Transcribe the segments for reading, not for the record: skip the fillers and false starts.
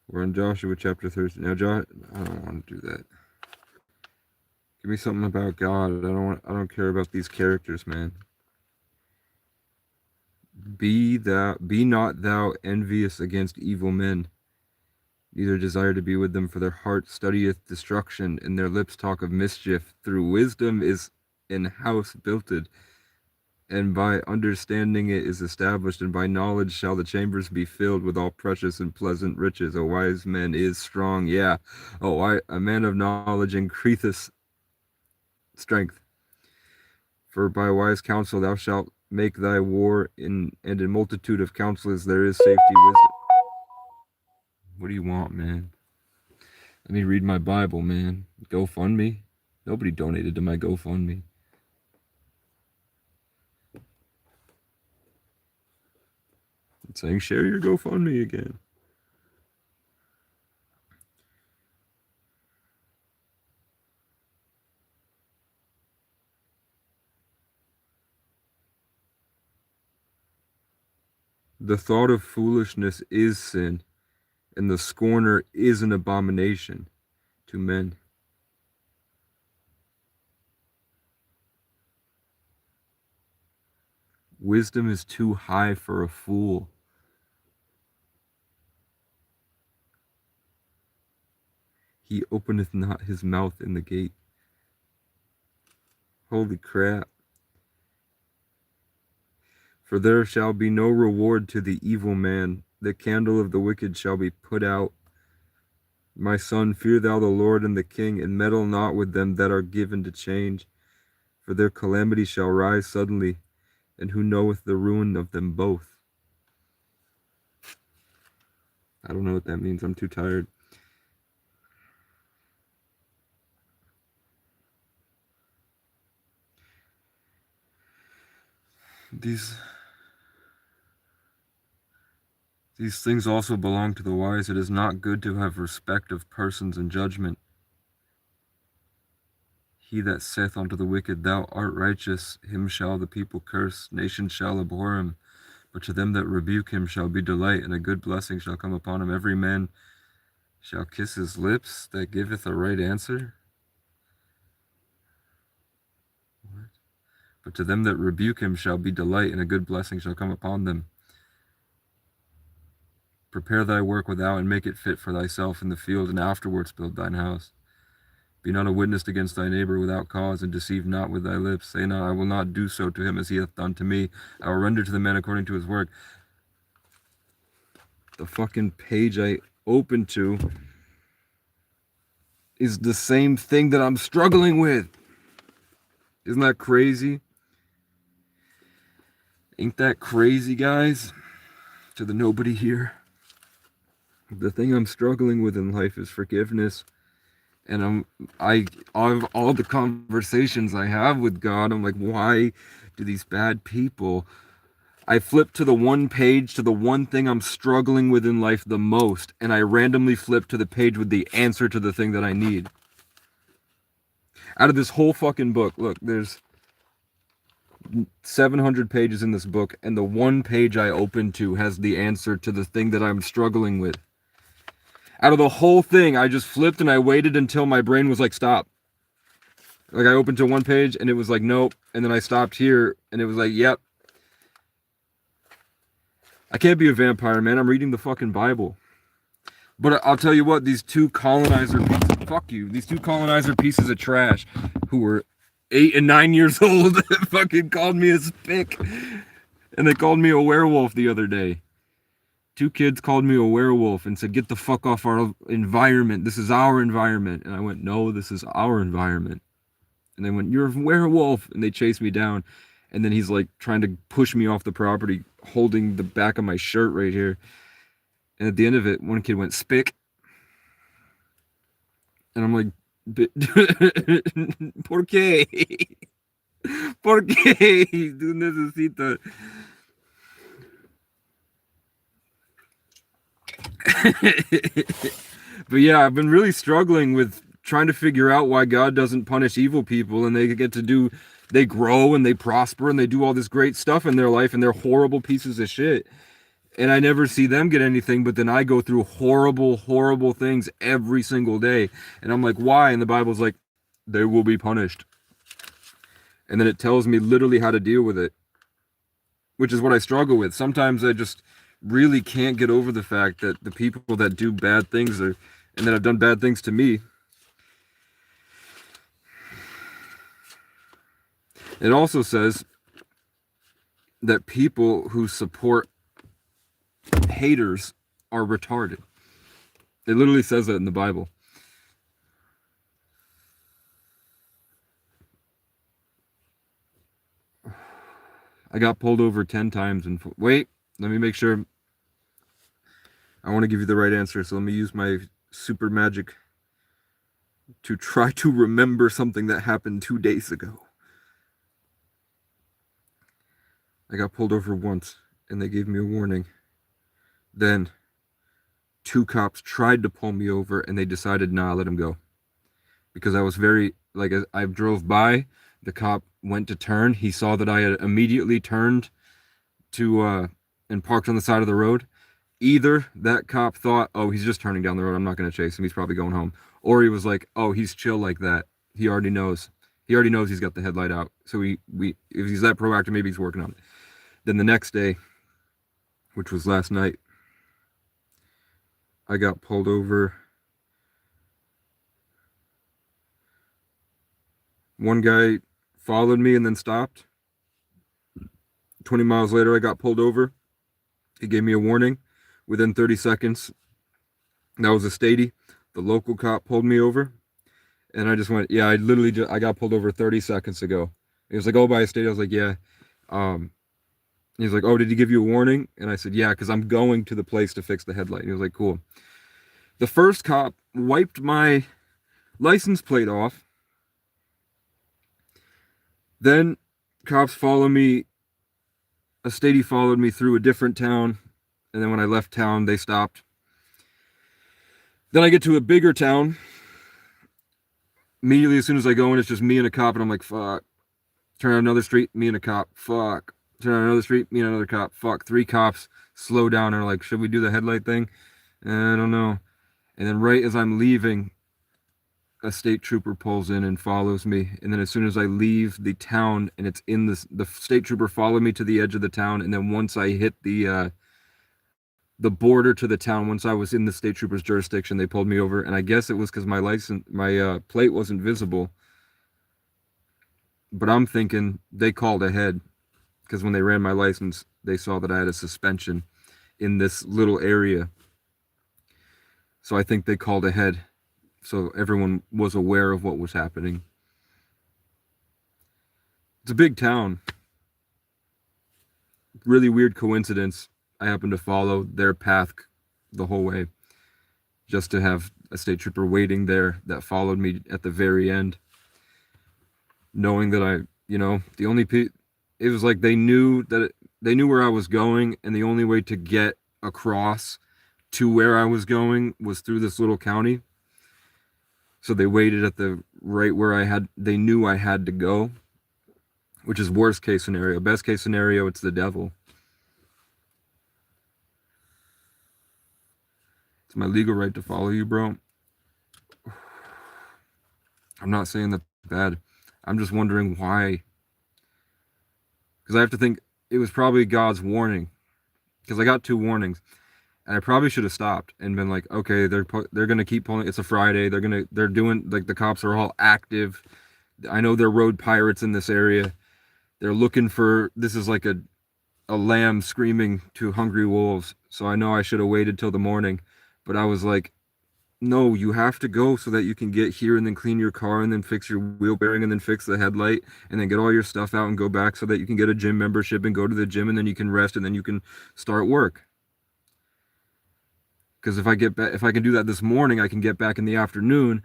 We're in Joshua chapter 13. Now, Josh, I don't want to do that. Give me something about God. I don't care about these characters, man. Be not thou envious against evil men, neither desire to be with them, for their heart studieth destruction, and their lips talk of mischief. Through wisdom is an house builded, and by understanding it is established, and by knowledge shall the chambers be filled with all precious and pleasant riches. A wise man is strong, yeah. A man of knowledge increaseth strength. For by wise counsel thou shalt make thy war, and in multitude of counselors there is safety, wisdom. What do you want, man? Let me read my Bible, man. GoFundMe? Nobody donated to my GoFundMe. It's saying share your GoFundMe again. The thought of foolishness is sin, and the scorner is an abomination to men. Wisdom is too high for a fool. He openeth not his mouth in the gate. Holy crap. For there shall be no reward to the evil man. The candle of the wicked shall be put out. My son, fear thou the Lord and the king, and meddle not with them that are given to change. For their calamity shall rise suddenly, and who knoweth the ruin of them both? I don't know what that means. I'm too tired. These things also belong to the wise. It is not good to have respect of persons and judgment. He that saith unto the wicked, Thou art righteous, him shall the people curse, nations shall abhor him. But to them that rebuke him shall be delight, and a good blessing shall come upon him. Every man shall kiss his lips that giveth a right answer. What? But to them that rebuke him shall be delight, and a good blessing shall come upon them. Prepare thy work without, and make it fit for thyself in the field, and afterwards build thine house. Be not a witness against thy neighbor without cause, and deceive not with thy lips. Say not, I will not do so to him as he hath done to me. I will render to the man according to his work. The fucking page I opened to is the same thing that I'm struggling with. Isn't that crazy? Ain't that crazy, guys? To the nobody here. The thing I'm struggling with in life is forgiveness. And all the conversations I have with God, I'm like, why do these bad people? I flip to the one page, to the one thing I'm struggling with in life the most, and I randomly flip to the page with the answer to the thing that I need. Out of this whole fucking book, look, there's 700 pages in this book, and the one page I opened to has the answer to the thing that I'm struggling with. Out of the whole thing, I just flipped and I waited until my brain was like, stop. Like, I opened to one page and it was like, nope. And then I stopped here and it was like, yep. I can't be a vampire, man. I'm reading the fucking Bible. But I'll tell you what, these two colonizer pieces of trash who were 8 and 9 years old fucking called me a spick. And they called me a werewolf the other day. Two kids called me a werewolf and said, get the fuck off our environment. This is our environment. And I went, no, this is our environment. And they went, you're a werewolf. And they chased me down. And then he's like trying to push me off the property, holding the back of my shirt right here. And at the end of it, one kid went, spick. And I'm like, ¿por qué? ¿Por qué? Tú necesitas... But yeah, I've been really struggling with trying to figure out why God doesn't punish evil people, and they grow and they prosper and they do all this great stuff in their life, and they're horrible pieces of shit. and I never see them get anything, but then I go through horrible, horrible things every single day. And I'm like, why? And the Bible's like, they will be punished. And then it tells me literally how to deal with it, which is what I struggle with. Sometimes I just really can't get over the fact that the people that do bad things and that have done bad things to me. It also says that people who support haters are retarded. It literally says that in the Bible. I got pulled over 10 times and wait, let me make sure. I want to give you the right answer, so let me use my super magic to try to remember something that happened 2 days ago. I got pulled over once and they gave me a warning. Then 2 cops tried to pull me over and they decided, nah, let him go. Because I was very, like, I drove by, the cop went to turn. He saw that I had immediately turned to, and parked on the side of the road. Either that cop thought, oh, he's just turning down the road, I'm not going to chase him, he's probably going home. Or he was like, oh, he's chill like that. He already knows. He already knows he's got the headlight out. So if he's that proactive, maybe he's working on it. Then the next day, which was last night, I got pulled over. One guy followed me and then stopped. 20 miles later, I got pulled over. He gave me a warning. Within 30 seconds, that was a statey. The local cop pulled me over. And I just went, yeah, I got pulled over 30 seconds ago. He was like, oh, by a statey. I was like, yeah. He's like, oh, did he give you a warning? And I said, yeah, because I'm going to the place to fix the headlight. And he was like, cool. The first cop wiped my license plate off. Then cops follow me. A statey followed me through a different town. And then when I left town, they stopped. Then I get to a bigger town. Immediately, as soon as I go in, it's just me and a cop. And I'm like, fuck. Turn on another street, me and a cop. Fuck. Turn on another street, me and another cop. Fuck. 3 cops slow down and are like, should we do the headlight thing? I don't know. And then right as I'm leaving, a state trooper pulls in and follows me. And then as soon as I leave the town and it's in the state trooper followed me to the edge of the town. And then once I hit the border to the town, once I was in the state trooper's jurisdiction, they pulled me over. And I guess it was because my plate wasn't visible. But I'm thinking they called ahead because when they ran my license, they saw that I had a suspension in this little area. So I think they called ahead. So everyone was aware of what was happening. It's a big town. Really weird coincidence. I happened to follow their path the whole way just to have a state trooper waiting there that followed me at the very end. Knowing that it was like they knew where I was going, and the only way to get across to where I was going was through this little county. So they waited at the right where they knew I had to go, which is worst case scenario. Best case scenario, it's the devil. It's my legal right to follow you, bro. I'm not saying that's bad. I'm just wondering why. Because I have to think it was probably God's warning. Because I got 2 warnings. And I probably should have stopped and been like, okay, they're gonna keep pulling. It's a Friday. They're doing, like, the cops are all active. I know they're road pirates in this area. They're looking for, this is like a lamb screaming to hungry wolves. So I know I should have waited till the morning. But I was like, no, you have to go so that you can get here and then clean your car and then fix your wheel bearing and then fix the headlight and then get all your stuff out and go back so that you can get a gym membership and go to the gym and then you can rest and then you can start work. Because if I can do that this morning, I can get back in the afternoon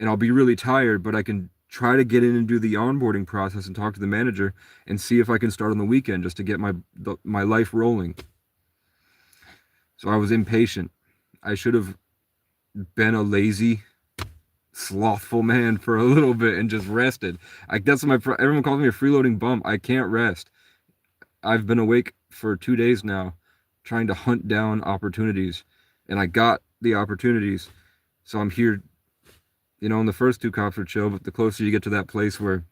and I'll be really tired, but I can try to get in and do the onboarding process and talk to the manager and see if I can start on the weekend just to get my life rolling. So I was impatient. I should have been a lazy, slothful man for a little bit and just rested. Everyone calls me a freeloading bum. I can't rest. I've been awake for 2 days now, trying to hunt down opportunities, and I got the opportunities. So I'm here. And the first two cops were chill, but the closer you get to that place where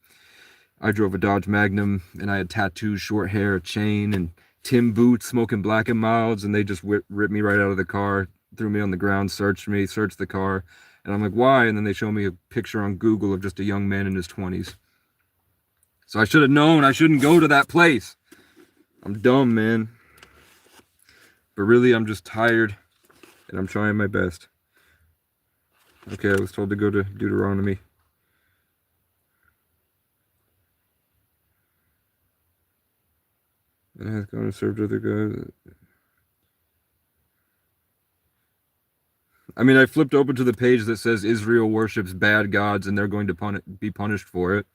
I drove a Dodge Magnum and I had tattoos, short hair, a chain, and Tim boots, smoking Black and Milds, and they just ripped me right out of the car, threw me on the ground, searched me, searched the car, and I'm like, why? And then they show me a picture on Google of just a young man in his 20s. So I should have known I shouldn't go to that place. I'm dumb, man. But really, I'm just tired, and I'm trying my best. Okay, I was told to go to Deuteronomy. And has gone and served other gods. I mean, I flipped open to the page that says Israel worships bad gods and they're going to be punished for it.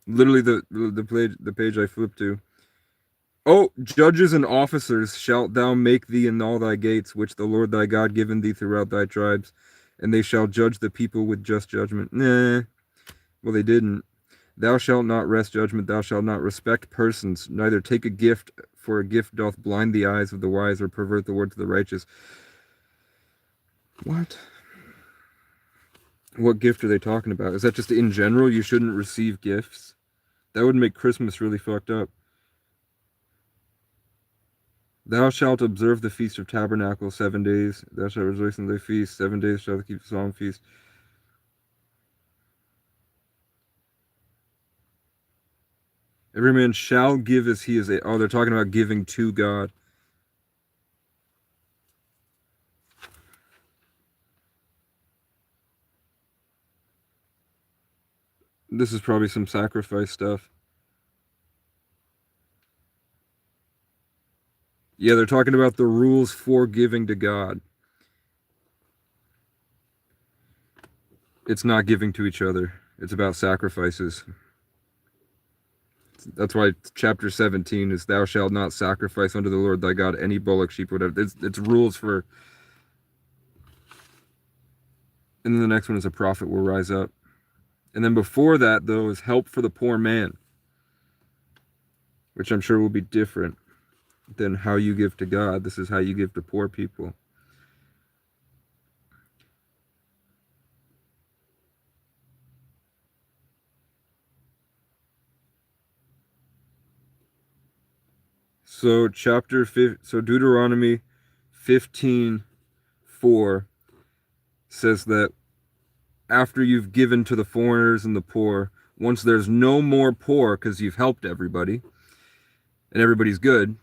Literally, the page I flipped to. Oh, judges and officers shalt thou make thee in all thy gates, which the Lord thy God given thee throughout thy tribes, and they shall judge the people with just judgment. Nah, well, they didn't. Thou shalt not wrest judgment, thou shalt not respect persons, neither take a gift, for a gift doth blind the eyes of the wise or pervert the words of the righteous. What? What gift are they talking about? Is that just in general you shouldn't receive gifts? That would make Christmas really fucked up. Thou shalt observe the Feast of Tabernacles 7 days. Thou shalt rejoice in thy feast. 7 days shalt thou keep the solemn feast. Every man shall give as he is able. Oh, they're talking about giving to God. This is probably some sacrifice stuff. Yeah, they're talking about the rules for giving to God. It's not giving to each other. It's about sacrifices. That's why chapter 17 is thou shalt not sacrifice unto the Lord thy God any bullock, sheep, whatever. It's rules for. And then the next one is a prophet will rise up. And then before that, though, is help for the poor man, which I'm sure will be different than how you give to God. This is how you give to poor people. So Deuteronomy 15:4 says that after you've given to the foreigners and the poor, once there's no more poor because you've helped everybody and everybody's good,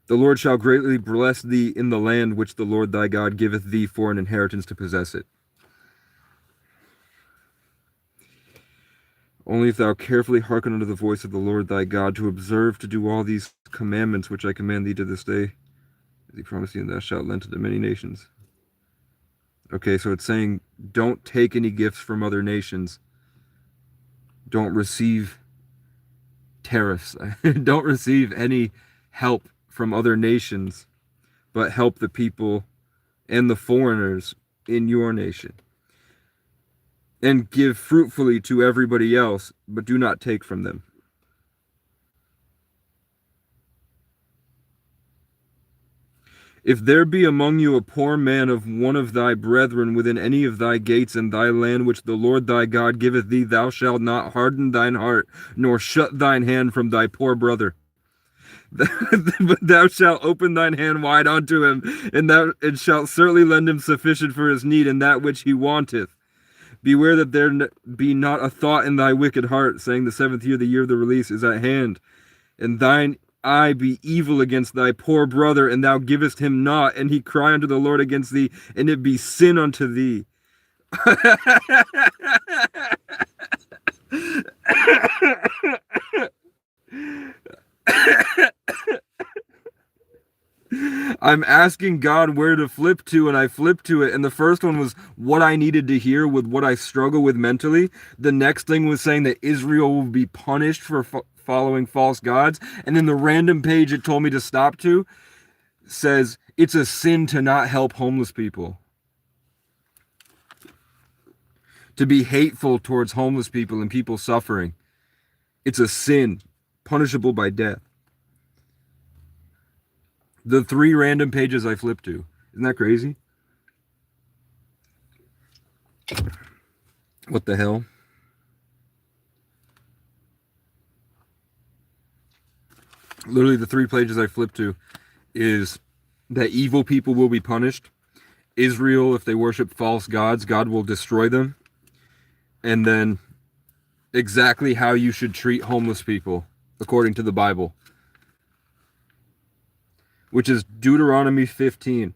the Lord shall greatly bless thee in the land which the Lord thy God giveth thee for an inheritance to possess it. Only if thou carefully hearken unto the voice of the Lord thy God, to observe to do all these commandments which I command thee to this day, as he promised thee, and thou shalt lend to many nations. Okay, so it's saying don't take any gifts from other nations. Don't receive tariffs. Don't receive any help from other nations, but help the people and the foreigners in your nation. And give fruitfully to everybody else, but do not take from them. If there be among you a poor man of one of thy brethren within any of thy gates in thy land which the Lord thy God giveth thee, thou shalt not harden thine heart, nor shut thine hand from thy poor brother. But thou shalt open thine hand wide unto him, and thou shalt certainly lend him sufficient for his need and that which he wanteth. Beware that there be not a thought in thy wicked heart, saying the 7th year, the year of the release, is at hand, and thine eye be evil against thy poor brother, and thou givest him not, and he cry unto the Lord against thee, and it be sin unto thee. I'm asking God where to flip to, and I flipped to it. And the first one was what I needed to hear with what I struggle with mentally. The next thing was saying that Israel will be punished for following false gods. And then the random page it told me to stop to says it's a sin to not help homeless people. To be hateful towards homeless people and people suffering. It's a sin. punishable by death. The 3 random pages I flipped to. Isn't that crazy? What the hell? Literally, the 3 pages I flipped to is that evil people will be punished. Israel, if they worship false gods, God will destroy them. And then exactly how you should treat homeless people according to the Bible, which is Deuteronomy 15.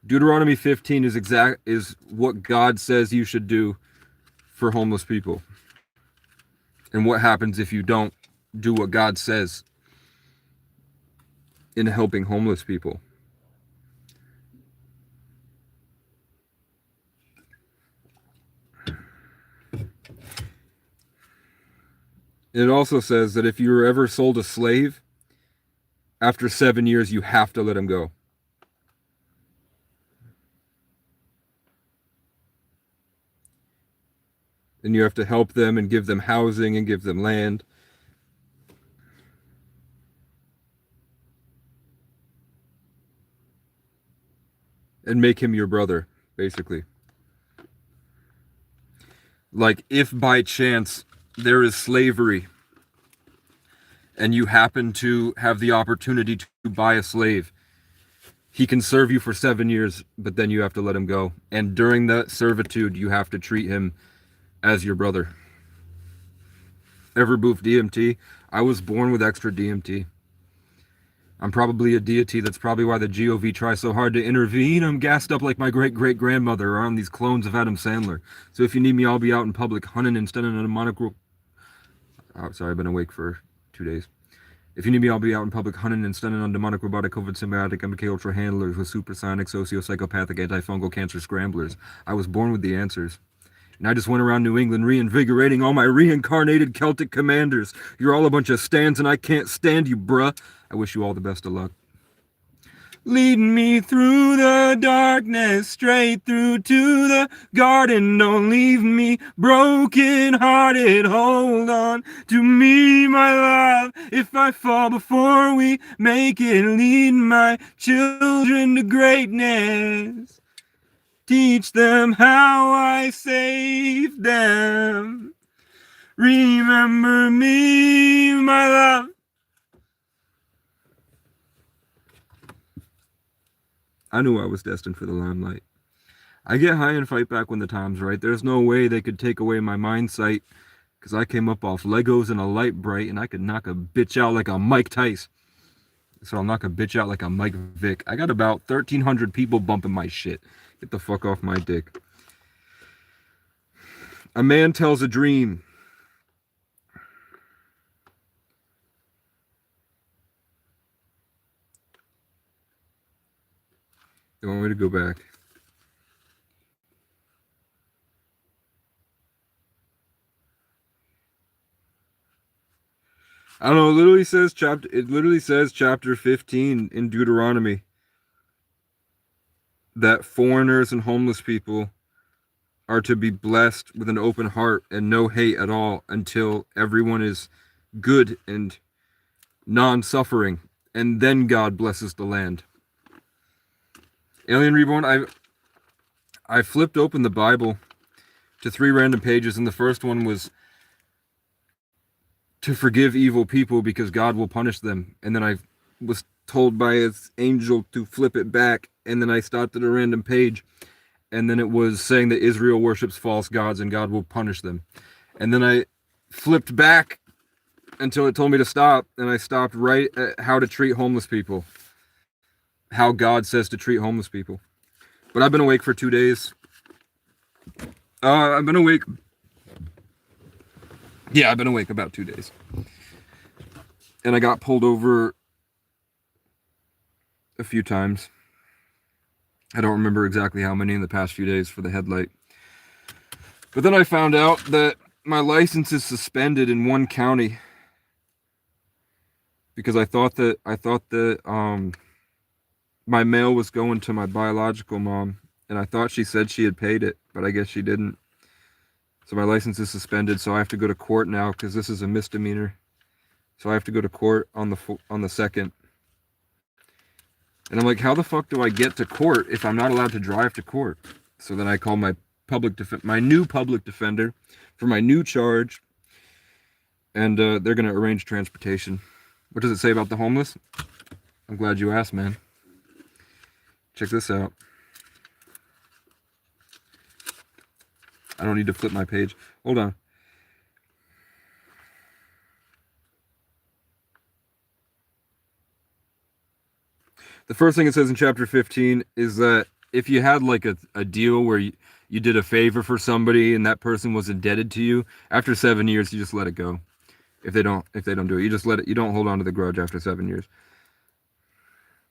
Deuteronomy 15 is what God says you should do for homeless people. And what happens if you don't do what God says in helping homeless people. It also says that if you were ever sold a slave, after 7 years, you have to let him go. And you have to help them and give them housing and give them land. And make him your brother, basically. Like, if by chance there is slavery and you happen to have the opportunity to buy a slave, he can serve you for 7 years, but then you have to let him go. And during that servitude, you have to treat him as your brother. Ever boof DMT? I was born with extra DMT. I'm probably a deity. That's probably why the GOV tries so hard to intervene. I'm gassed up like my great-great-grandmother around these clones of Adam Sandler. So if you need me, I'll be out in public hunting instead of a monocle. Oh, sorry, I've been awake for 2 days. If you need me, I'll be out in public hunting and stunning on demonic, robotic, COVID symbiotic, MK Ultra handlers with supersonic, socio-psychopathic, antifungal cancer scramblers. I was born with the answers. And I just went around New England reinvigorating all my reincarnated Celtic commanders. You're all a bunch of stands and I can't stand you, bruh. I wish you all the best of luck. Lead me through the darkness, straight through to the garden. Don't leave me broken-hearted. Hold on to me, my love. If I fall before we make it, lead my children to greatness. Teach them how I saved them. Remember me, my love. I knew I was destined for the limelight. I get high and fight back when the time's right. There's no way they could take away my mind sight, because I came up off Legos and a light bright, and I could knock a bitch out like a Mike Tyson. So I'll knock a bitch out like a Mike Vick. I got about 1,300 people bumping my shit. Get the fuck off my dick. A man tells a dream. You want me to go back? I don't know. It literally says chapter 15 in Deuteronomy that foreigners and homeless people are to be blessed with an open heart and no hate at all until everyone is good and non-suffering, and then God blesses the land. Alien Reborn, I flipped open the Bible to 3 random pages, and the first one was to forgive evil people because God will punish them. And then I was told by his angel to flip it back, and then I started a random page, and then it was saying that Israel worships false gods and God will punish them. And then I flipped back until it told me to stop, and I stopped right at how to treat homeless people. How God says to treat homeless people. But I've been awake for 2 days. I've been awake. Yeah, I've been awake about 2 days. And I got pulled over a few times. I don't remember exactly how many in the past few days for the headlight. But then I found out that my license is suspended in one county because I thought that my mail was going to my biological mom, and I thought she said she had paid it, but I guess she didn't. So my license is suspended, so I have to go to court now because this is a misdemeanor. So I have to go to court on the 2nd. And I'm like, how the fuck do I get to court if I'm not allowed to drive to court? So then I call my new public defender for my new charge, and they're gonna arrange transportation. What does it say about the homeless? I'm glad you asked, man. Check this out. I don't need to flip my page. Hold on. The first thing it says in chapter 15 is that if you had like a deal where you did a favor for somebody and that person was indebted to you, after 7 years you just let it go. If they don't do it, you just let it. You don't hold on to the grudge after 7 years.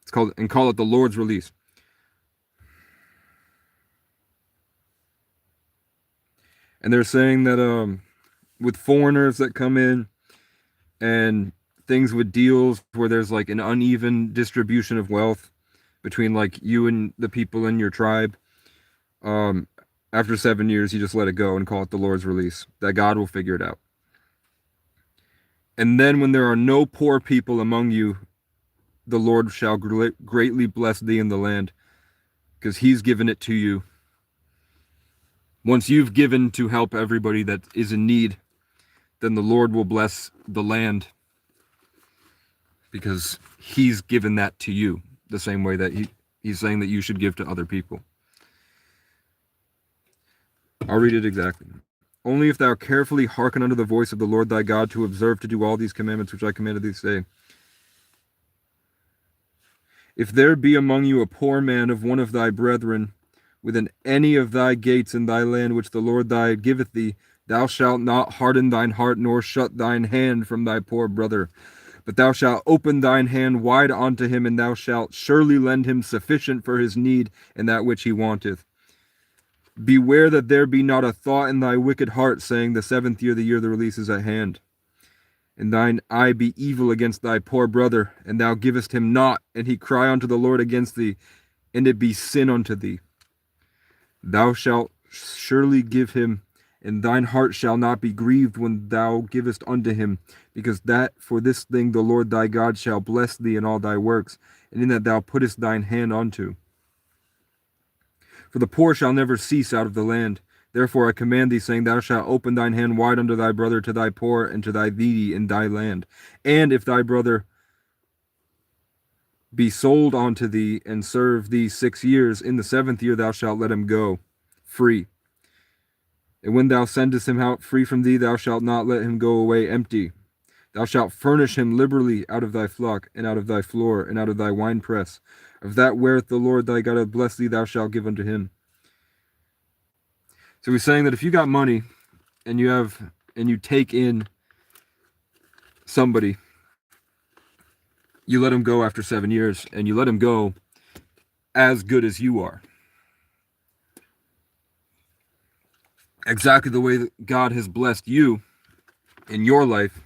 It's called, and call it the Lord's release. And they're saying that with foreigners that come in and things with deals where there's like an uneven distribution of wealth between like you and the people in your tribe, after 7 years you just let it go and call it the Lord's release, that God will figure it out. And then when there are no poor people among you, the Lord shall greatly bless thee in the land, because he's given it to you. Once you've given to help everybody that is in need, then the Lord will bless the land, because he's given that to you, the same way that he's saying that you should give to other people. I'll read it exactly. Only if thou carefully hearken unto the voice of the Lord thy God to observe to do all these commandments which I commanded thee today. If there be among you a poor man of one of thy brethren, within any of thy gates in thy land which the Lord thy giveth thee, thou shalt not harden thine heart, nor shut thine hand from thy poor brother. But thou shalt open thine hand wide unto him, and thou shalt surely lend him sufficient for his need and that which he wanteth. Beware that there be not a thought in thy wicked heart, saying, the 7th year, the year of the release, is at hand. And thine eye be evil against thy poor brother, and thou givest him not, and he cry unto the Lord against thee, and it be sin unto thee. Thou shalt surely give him, and thine heart shall not be grieved when thou givest unto him, because that for this thing the Lord thy God shall bless thee in all thy works, and in that thou puttest thine hand unto. For the poor shall never cease out of the land. Therefore I command thee, saying, thou shalt open thine hand wide unto thy brother, to thy poor, and to thy needy in thy land. And if thy brother be sold unto thee, and serve thee 6 years, in the 7th year thou shalt let him go free. And when thou sendest him out free from thee, thou shalt not let him go away empty. Thou shalt furnish him liberally out of thy flock, and out of thy floor, and out of thy winepress. Of that wherewith the Lord thy God hath blessed thee, thou shalt give unto him. So he's saying that if you got money, and you take in somebody, you let him go after 7 years, and you let him go as good as you are. Exactly the way that God has blessed you in your life,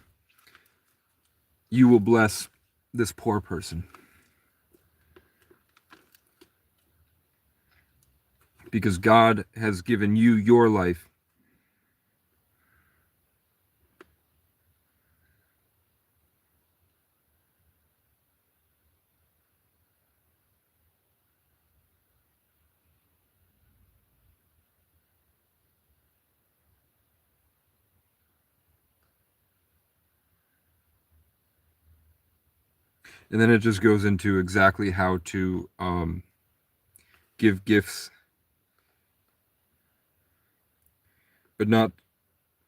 you will bless this poor person. Because God has given you your life. And then it just goes into exactly how to give gifts, but not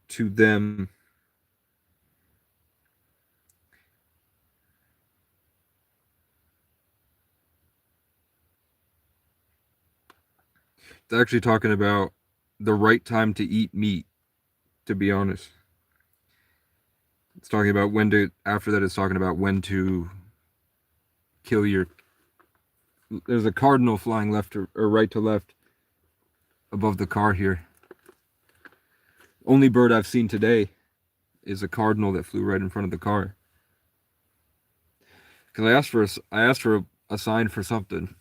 to them. It's actually talking about the right time to eat meat, to be honest. It's talking about when to, after that it's talking about when to kill your, there's a cardinal flying left or right to left above the car here. Only bird I've seen today is a cardinal that flew right in front of the car. Because I asked for a sign for something.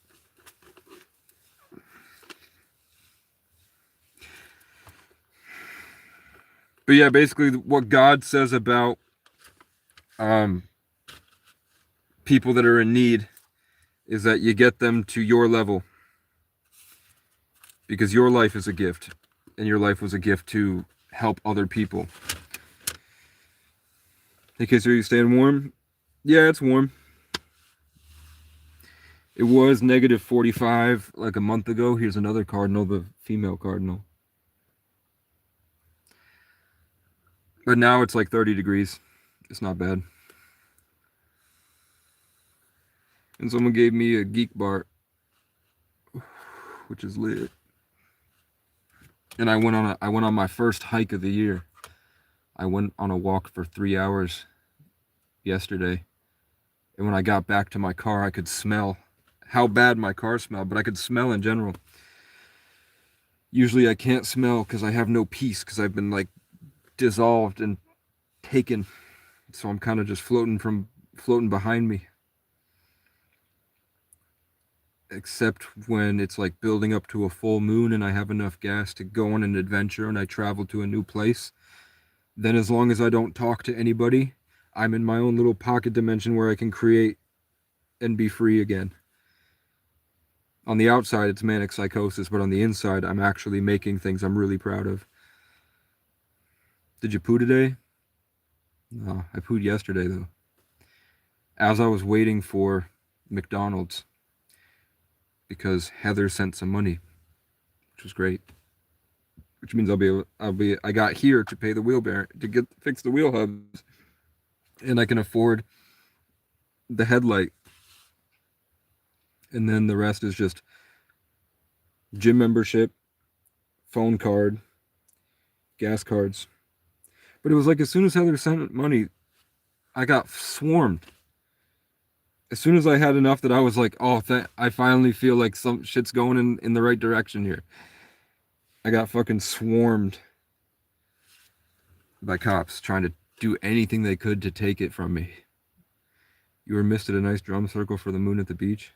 But yeah, basically what God says about people that are in need is that you get them to your level, because your life is a gift, and your life was a gift to help other people. Hey, kids, are you staying warm? Yeah, it's warm. It was negative 45 like a month ago. Here's another cardinal, the female cardinal. But now it's like 30 degrees. It's not bad. And someone gave me a geek bar, which is lit. And I went on my first hike of the year. I went on a walk for 3 hours yesterday. And when I got back to my car, I could smell how bad my car smelled, but I could smell in general. Usually I can't smell because I have no peace, because I've been like dissolved and taken. So I'm kind of just floating behind me. Except when it's like building up to a full moon and I have enough gas to go on an adventure and I travel to a new place. Then as long as I don't talk to anybody, I'm in my own little pocket dimension where I can create and be free again. On the outside, it's manic psychosis, but on the inside, I'm actually making things I'm really proud of. Did you poo today? No, I pooed yesterday, though. As I was waiting for McDonald's, because Heather sent some money, which was great. Which means I got here to pay the wheel bearing, to fix the wheel hubs, and I can afford the headlight. And then the rest is just gym membership, phone card, gas cards. But it was like as soon as Heather sent money, I got swarmed. As soon as I had enough that I was like, oh, I finally feel like some shit's going in the right direction here. I got fucking swarmed by cops trying to do anything they could to take it from me. You were missed at a nice drum circle for the moon at the beach.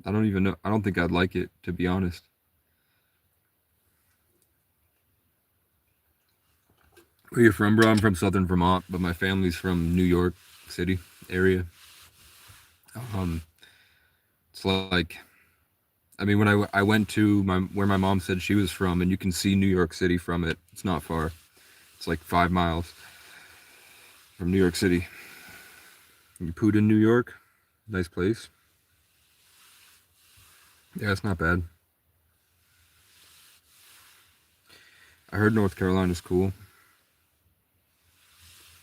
I don't even know. I don't think I'd like it, to be honest. Where you from, bro? I'm from southern Vermont, but my family's from New York City area. It's like, I mean, when I went to where my mom said she was from, and you can see New York City from it. It's not far. It's like 5 miles from New York City. You pooed in New York? Nice place. Yeah, it's not bad. I heard North Carolina's cool.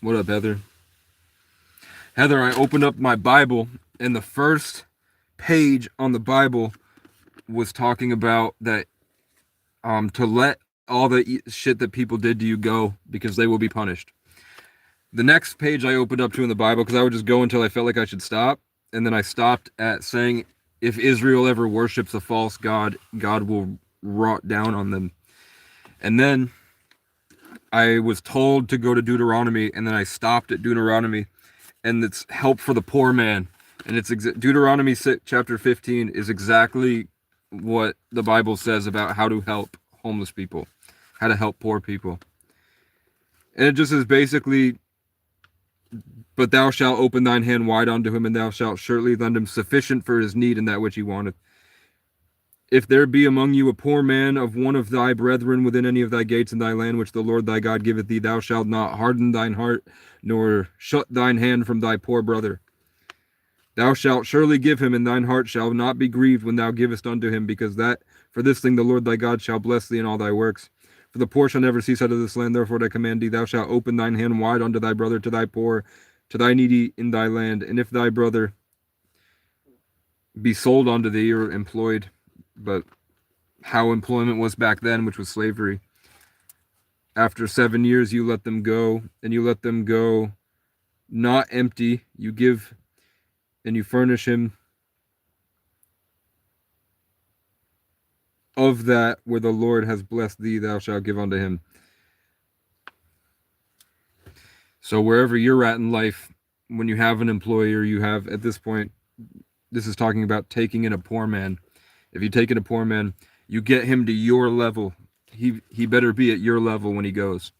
What up, Heather? Heather, I opened up my Bible, and the first page on the Bible was talking about that to let all the shit that people did to you go, because they will be punished. The next page I opened up to in the Bible, because I would just go until I felt like I should stop, and then I stopped at saying, if Israel ever worships a false god, God will rot down on them. And then I was told to go to Deuteronomy, and then I stopped at Deuteronomy, and it's help for the poor man. And it's Deuteronomy chapter 15 is exactly what the Bible says about how to help homeless people, how to help poor people. And it just is basically, but thou shalt open thine hand wide unto him, and thou shalt surely lend him sufficient for his need in that which he wanteth. If there be among you a poor man of one of thy brethren within any of thy gates in thy land, which the Lord thy God giveth thee, thou shalt not harden thine heart, nor shut thine hand from thy poor brother. Thou shalt surely give him, and thine heart shall not be grieved when thou givest unto him, because that for this thing the Lord thy God shall bless thee in all thy works. For the poor shall never cease out of this land, therefore I command thee, thou shalt open thine hand wide unto thy brother, to thy poor, to thy needy in thy land. And if thy brother be sold unto thee, or employed, but how employment was back then, which was slavery, after 7 years you let them go, and you let them go not empty. You give and you furnish him of that where the Lord has blessed thee, thou shalt give unto him. So wherever you're at in life, when you have an employer, you have, at this point, this is talking about taking in a poor man. If you take in a poor man, you get him to your level. he better be at your level when he goes.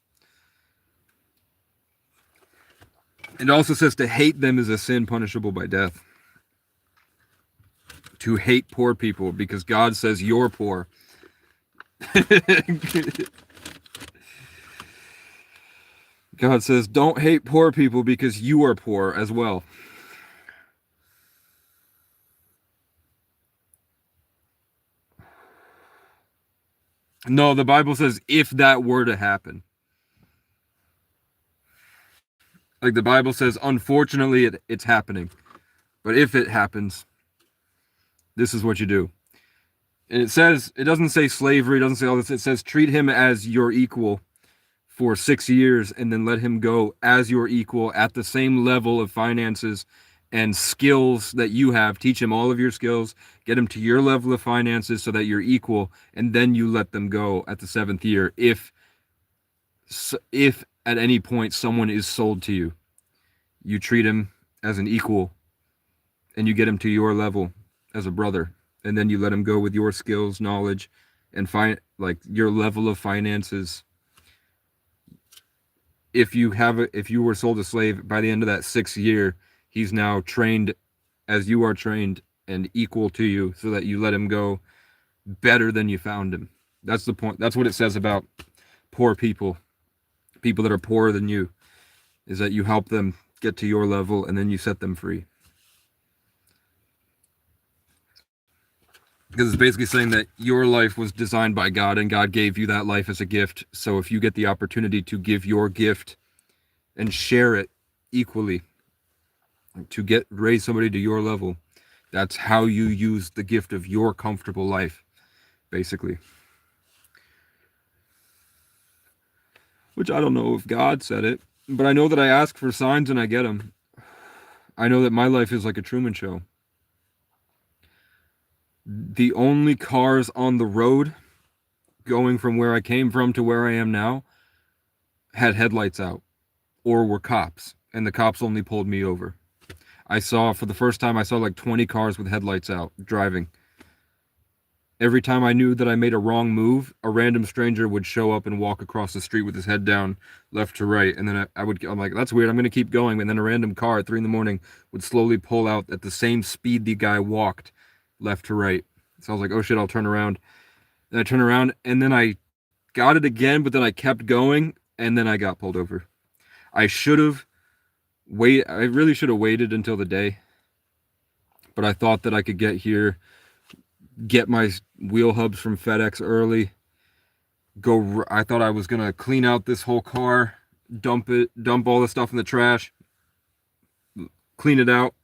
It also says to hate them is a sin punishable by death. To hate poor people because God says you're poor. God says don't hate poor people because you are poor as well. No, the Bible says if that were to happen. Like the Bible says, unfortunately, it's happening. But if it happens, this is what you do. And it says, it doesn't say slavery, it doesn't say all this. It says treat him as your equal for 6 years and then let him go as your equal at the same level of finances and skills that you have. Teach him all of your skills, get him to your level of finances so that you're equal, and then you let them go at the 7th year if at any point someone is sold to you. You treat him as an equal and you get him to your level as a brother, and then you let him go with your skills, knowledge, and like your level of finances. If you were sold a slave, by the end of that 6th year, he's now trained as you are trained and equal to you, so that you let him go better than you found him. That's the point. That's what it says about poor people that are poorer than you, is that you help them get to your level and then you set them free. Because it's basically saying that your life was designed by God and God gave you that life as a gift. So if you get the opportunity to give your gift and share it equally, to raise somebody to your level, that's how you use the gift of your comfortable life, basically. Which I don't know if God said it, but I know that I ask for signs and I get them. I know that my life is like a Truman Show. The only cars on the road going from where I came from to where I am now had headlights out or were cops, and the cops only pulled me over. For the first time, I saw like 20 cars with headlights out driving. Every time I knew that I made a wrong move, a random stranger would show up and walk across the street with his head down, left to right. And then I'm like, that's weird. I'm going to keep going. And then a random car at 3 a.m. would slowly pull out at the same speed the guy walked, left to right. So I was like, oh shit, I'll turn around. And I turned around and then I got it again, but then I kept going and then I got pulled over. I really should have waited until the day. But I thought that I could get here, get my wheel hubs from FedEx early, I thought I was going to clean out this whole car, dump all the stuff in the trash, clean it out,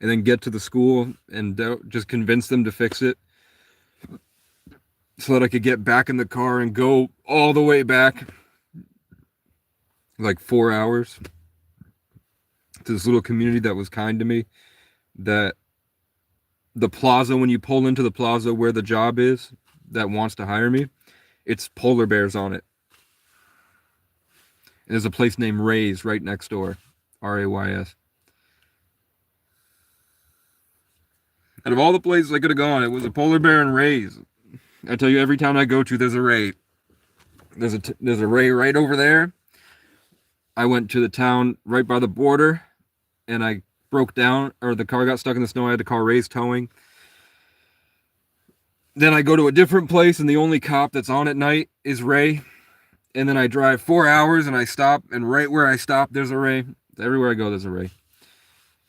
and then get to the school and just convince them to fix it so that I could get back in the car and go all the way back, like 4 hours, to this little community that was kind to me. That the plaza, when you pull into the plaza where the job is that wants to hire me, it's polar bears on it. And there's a place named Ray's right next door, Rays. Out of all the places I could have gone, it was a polar bear and Ray's. I tell you, every town I go to, there's a Ray. There's a Ray right over there. I went to the town right by the border, and I broke down, or the car got stuck in the snow. I had to call Ray's Towing. Then I go to a different place, and the only cop that's on at night is Ray. And then I drive 4 hours, and I stop, and right where I stop, there's a Ray. Everywhere I go, there's a Ray.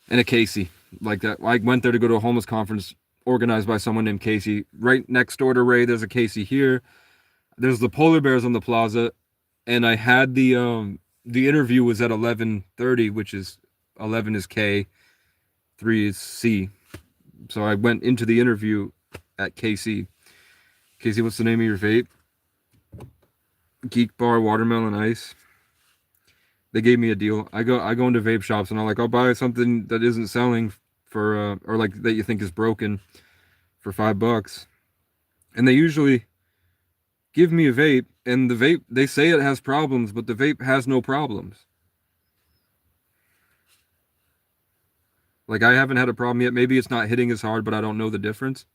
And a Casey. Like that. I went there to go to a homeless conference organized by someone named Casey. Right next door to Ray, there's a Casey here. There's the polar bears on the plaza. And I had the interview was at 11:30, which is 11 is K, 3 is C. So I went into the interview at KC. Casey, what's the name of your vape? Geek Bar Watermelon Ice. They gave me a deal. I go into vape shops and I'm like, I'll buy something that isn't selling for or like that you think is broken for $5. And they usually give me a vape, and the vape, they say it has problems, but the vape has no problems. Like, I haven't had a problem yet. Maybe it's not hitting as hard, but I don't know the difference.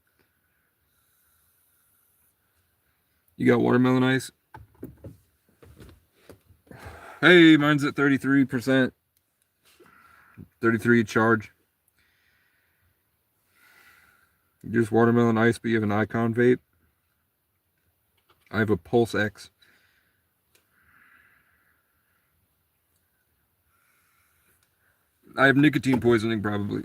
You got watermelon ice? Hey, mine's at 33%. 33 charge. Just watermelon ice, but you have an Icon vape. I have a Pulse X. I have nicotine poisoning, probably.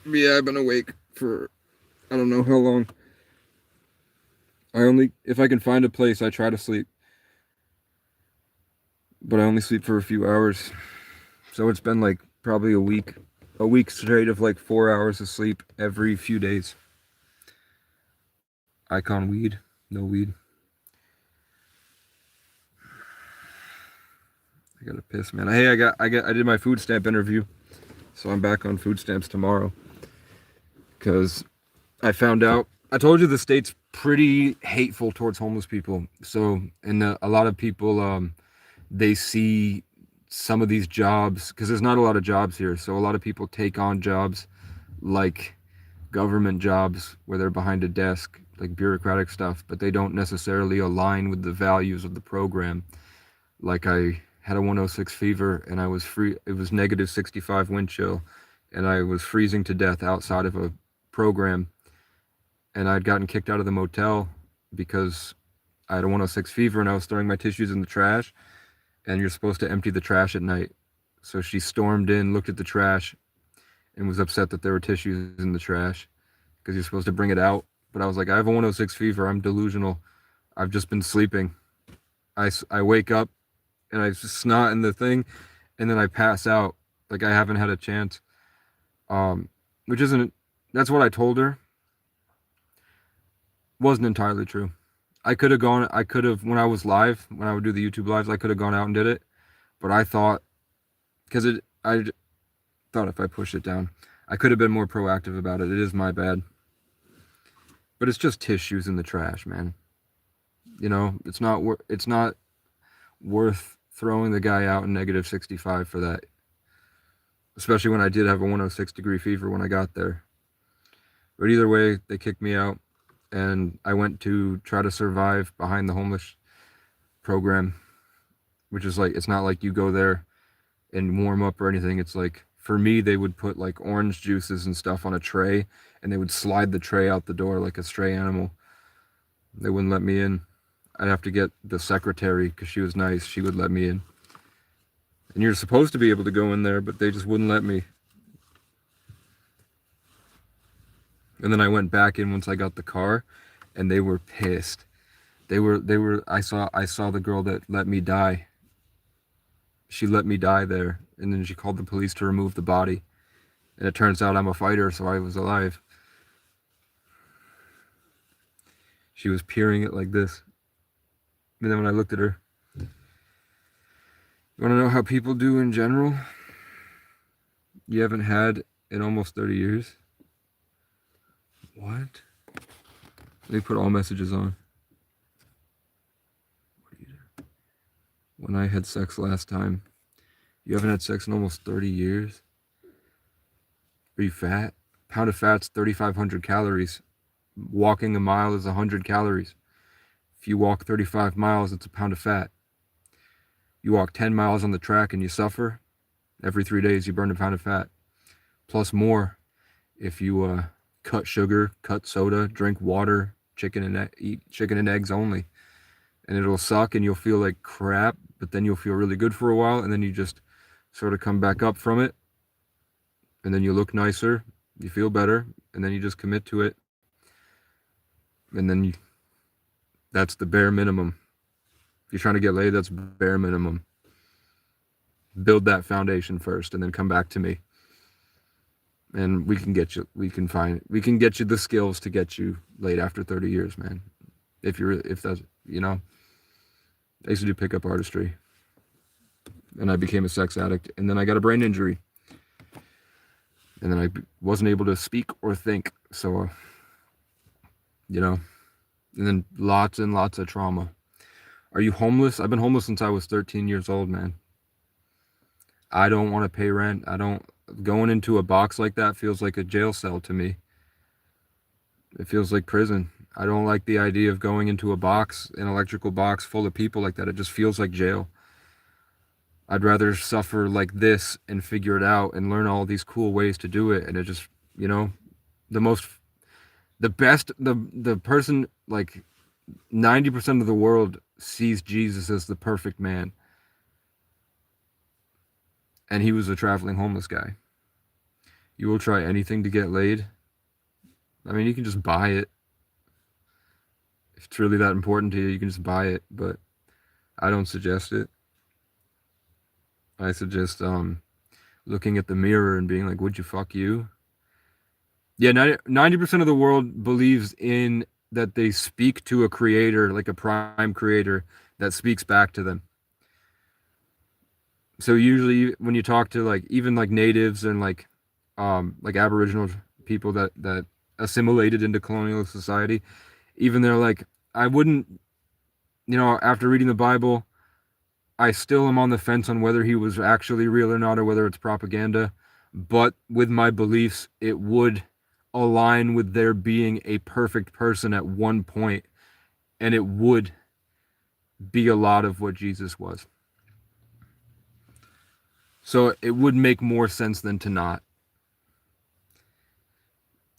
Yeah, I've been awake for I don't know how long. If I can find a place, I try to sleep. But I only sleep for a few hours. So it's been like probably a week straight of like 4 hours of sleep every few days. Icon weed, no weed. I gotta piss, man. Hey, I did my food stamp interview, so I'm back on food stamps tomorrow. Cause I found out. I told you the state's pretty hateful towards homeless people. So, and a lot of people, they see some of these jobs because there's not a lot of jobs here. So a lot of people take on jobs like government jobs where they're behind a desk, like bureaucratic stuff, but they don't necessarily align with the values of the program. Like I had a 106 fever and I was free. It was negative 65 wind chill, and I was freezing to death outside of a program, and I'd gotten kicked out of the motel because I had a 106 fever and I was throwing my tissues in the trash, and you're supposed to empty the trash at night. So she stormed in, looked at the trash, and was upset that there were tissues in the trash because you're supposed to bring it out. But I was like, I have a 106 fever. I'm delusional. I've just been sleeping. I wake up and I snot in the thing, and then I pass out. Like I haven't had a chance. Um, which isn't. That's what I told her. Wasn't entirely true. I could have gone. I could have when I was live, when I would do the YouTube lives. I could have gone out and did it, but I thought because it. I thought if I pushed it down, I could have been more proactive about it. It is my bad. But it's just tissues in the trash, man. You know, it's not worth throwing the guy out in negative 65 for that. Especially when I did have a 106-degree fever when I got there. But either way, they kicked me out, and I went to try to survive behind the homeless program, which is like, it's not like you go there and warm up or anything. It's like, for me, they would put like orange juices and stuff on a tray, and they would slide the tray out the door like a stray animal. They wouldn't let me in. I'd have to get the secretary, because she was nice. She would let me in. And you're supposed to be able to go in there, but they just wouldn't let me. And then I went back in once I got the car, and they were pissed. I saw the girl that let me die. She let me die there, and then she called the police to remove the body. And it turns out I'm a fighter, so I was alive. She was peering it like this. And then when I looked at her, you want to know how people do in general? You haven't had in almost 30 years? What? Let me put all messages on. What do you do? When I had sex last time. You haven't had sex in almost 30 years? Are you fat? Pound of fat's 3,500 calories. Walking a mile is 100 calories. If you walk 35 miles, it's a pound of fat. You walk 10 miles on the track and you suffer. Every 3 days, you burn a pound of fat. Plus more if you cut sugar, cut soda, drink water, eat chicken and eggs only. And it'll suck and you'll feel like crap, but then you'll feel really good for a while, and then you just sort of come back up from it. And then you look nicer, you feel better, and then you just commit to it. And then that's the bare minimum. If you're trying to get laid, that's bare minimum. Build that foundation first and then come back to me. And we can get you the skills to get you laid after 30 years, man. If that's, I used to do pickup artistry, and I became a sex addict, and then I got a brain injury, and then I wasn't able to speak or think. So, and then lots and lots of trauma. Are you homeless? I've been homeless since I was 13 years old, man. I don't want to pay rent. Going into a box like that feels like a jail cell to me. It feels like prison. I don't like the idea of going into a box, an electrical box full of people like that. It just feels like jail. I'd rather suffer like this and figure it out and learn all these cool ways to do it. And it just, you know, the most, the best, the person, like 90% of the world sees Jesus as the perfect man. And he was a traveling homeless guy. You will try anything to get laid. I mean, you can just buy it. If it's really that important to you, you can just buy it. But I don't suggest it. I suggest looking at the mirror and being like, would you fuck you? Yeah, 90% of the world believes in that they speak to a creator, like a prime creator, that speaks back to them. So usually when you talk to like even like natives and like Aboriginal people that assimilated into colonial society, even they're like, I wouldn't, after reading the Bible, I still am on the fence on whether he was actually real or not, or whether it's propaganda. But with my beliefs, it would align with there being a perfect person at one point, and it would be a lot of what Jesus was. So it would make more sense than to not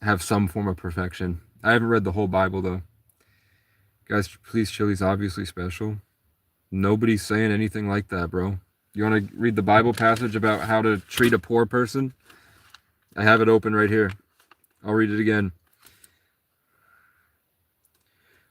have some form of perfection. I haven't read the whole Bible though. Guys, please chill. He's obviously special. Nobody's saying anything like that, bro. You want to read the Bible passage about how to treat a poor person? I have it open right here. I'll read it again.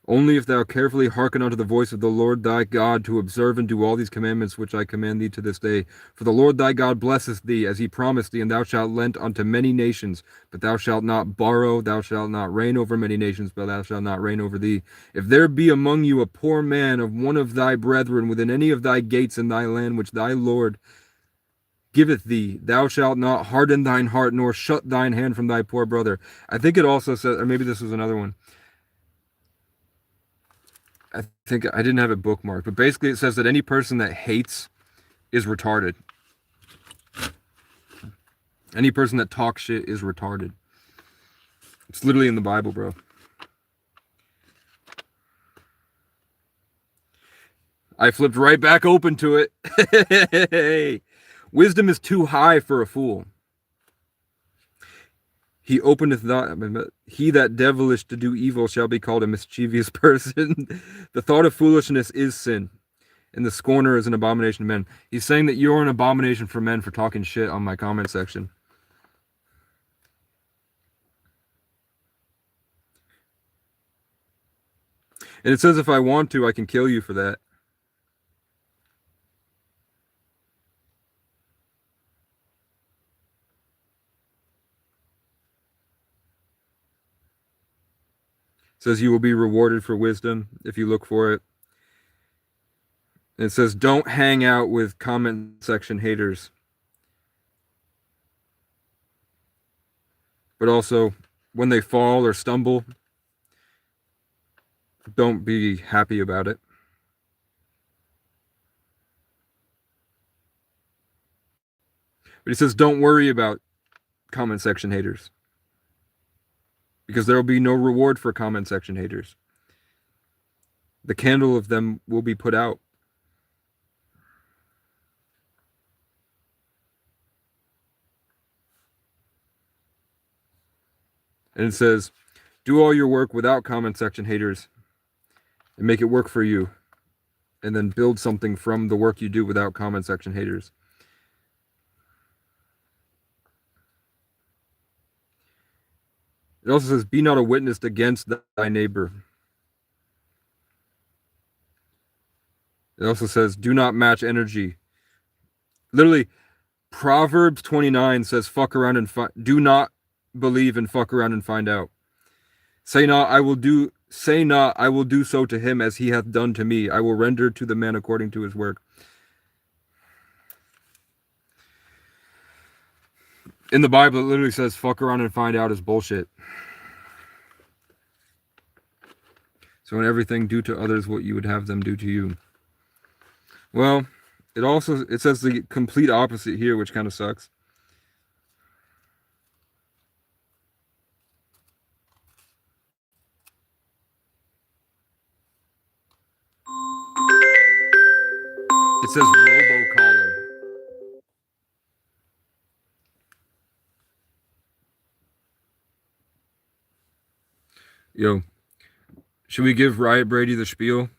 Only if thou carefully hearken unto the voice of the Lord thy God to observe and do all these commandments which I command thee to this day. For the Lord thy God blesseth thee, as he promised thee, and thou shalt lend unto many nations, but thou shalt not borrow, thou shalt not reign over many nations, but thou shalt not reign over thee. If there be among you a poor man of one of thy brethren within any of thy gates in thy land which thy Lord giveth thee, thou shalt not harden thine heart, nor shut thine hand from thy poor brother. I think it also says, or maybe this was another one. I think I didn't have it bookmarked, but basically it says that any person that hates is retarded. Any person that talks shit is retarded. It's literally in the Bible, bro. I flipped right back open to it. Hey. Wisdom is too high for a fool. He openeth not, he that devilish to do evil shall be called a mischievous person. The thought of foolishness is sin, and the scorner is an abomination to men. He's saying that you're an abomination for men for talking shit on my comment section. And it says if I want to, I can kill you for that. It says you will be rewarded for wisdom if you look for it. And it says don't hang out with comment section haters. But also, when they fall or stumble, don't be happy about it. But he says don't worry about comment section haters, because there will be no reward for comment section haters. The candle of them will be put out. And it says, do all your work without comment section haters and make it work for you. And then build something from the work you do without comment section haters. It also says, be not a witness against thy neighbor. It also says, do not match energy. Literally, Proverbs 29 says, fuck around and do not believe and fuck around and find out. Say not, I will do so to him as he hath done to me. I will render to the man according to his work. In the Bible, it literally says, fuck around and find out is bullshit. So in everything, do to others what you would have them do to you. Well, it says the complete opposite here, which kind of sucks. It says robocaller. Yo, should we give Riot Brady the spiel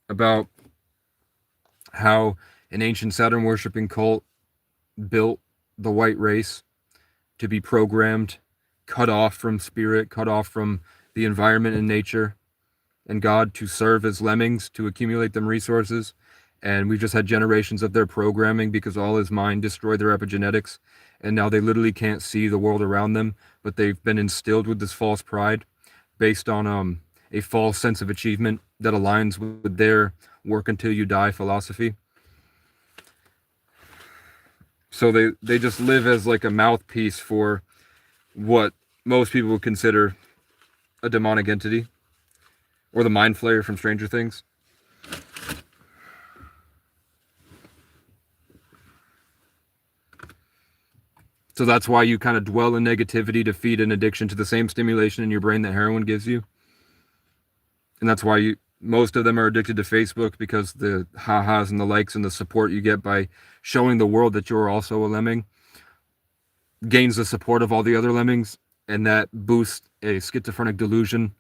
about how an ancient Saturn worshipping cult built the white race to be programmed, cut off from spirit, cut off from the environment and nature and God, to serve as lemmings, to accumulate them resources? And we've just had generations of their programming because all his mind destroyed their epigenetics. And now they literally can't see the world around them, but they've been instilled with this false pride based on a false sense of achievement that aligns with their work until you die philosophy. So they just live as like a mouthpiece for what most people would consider a demonic entity, or the Mind Flayer from Stranger Things. So that's why you kind of dwell in negativity to feed an addiction to the same stimulation in your brain that heroin gives you. And that's why most of them are addicted to Facebook, because the ha-has and the likes and the support you get by showing the world that you're also a lemming gains the support of all the other lemmings, and that boosts a schizophrenic delusion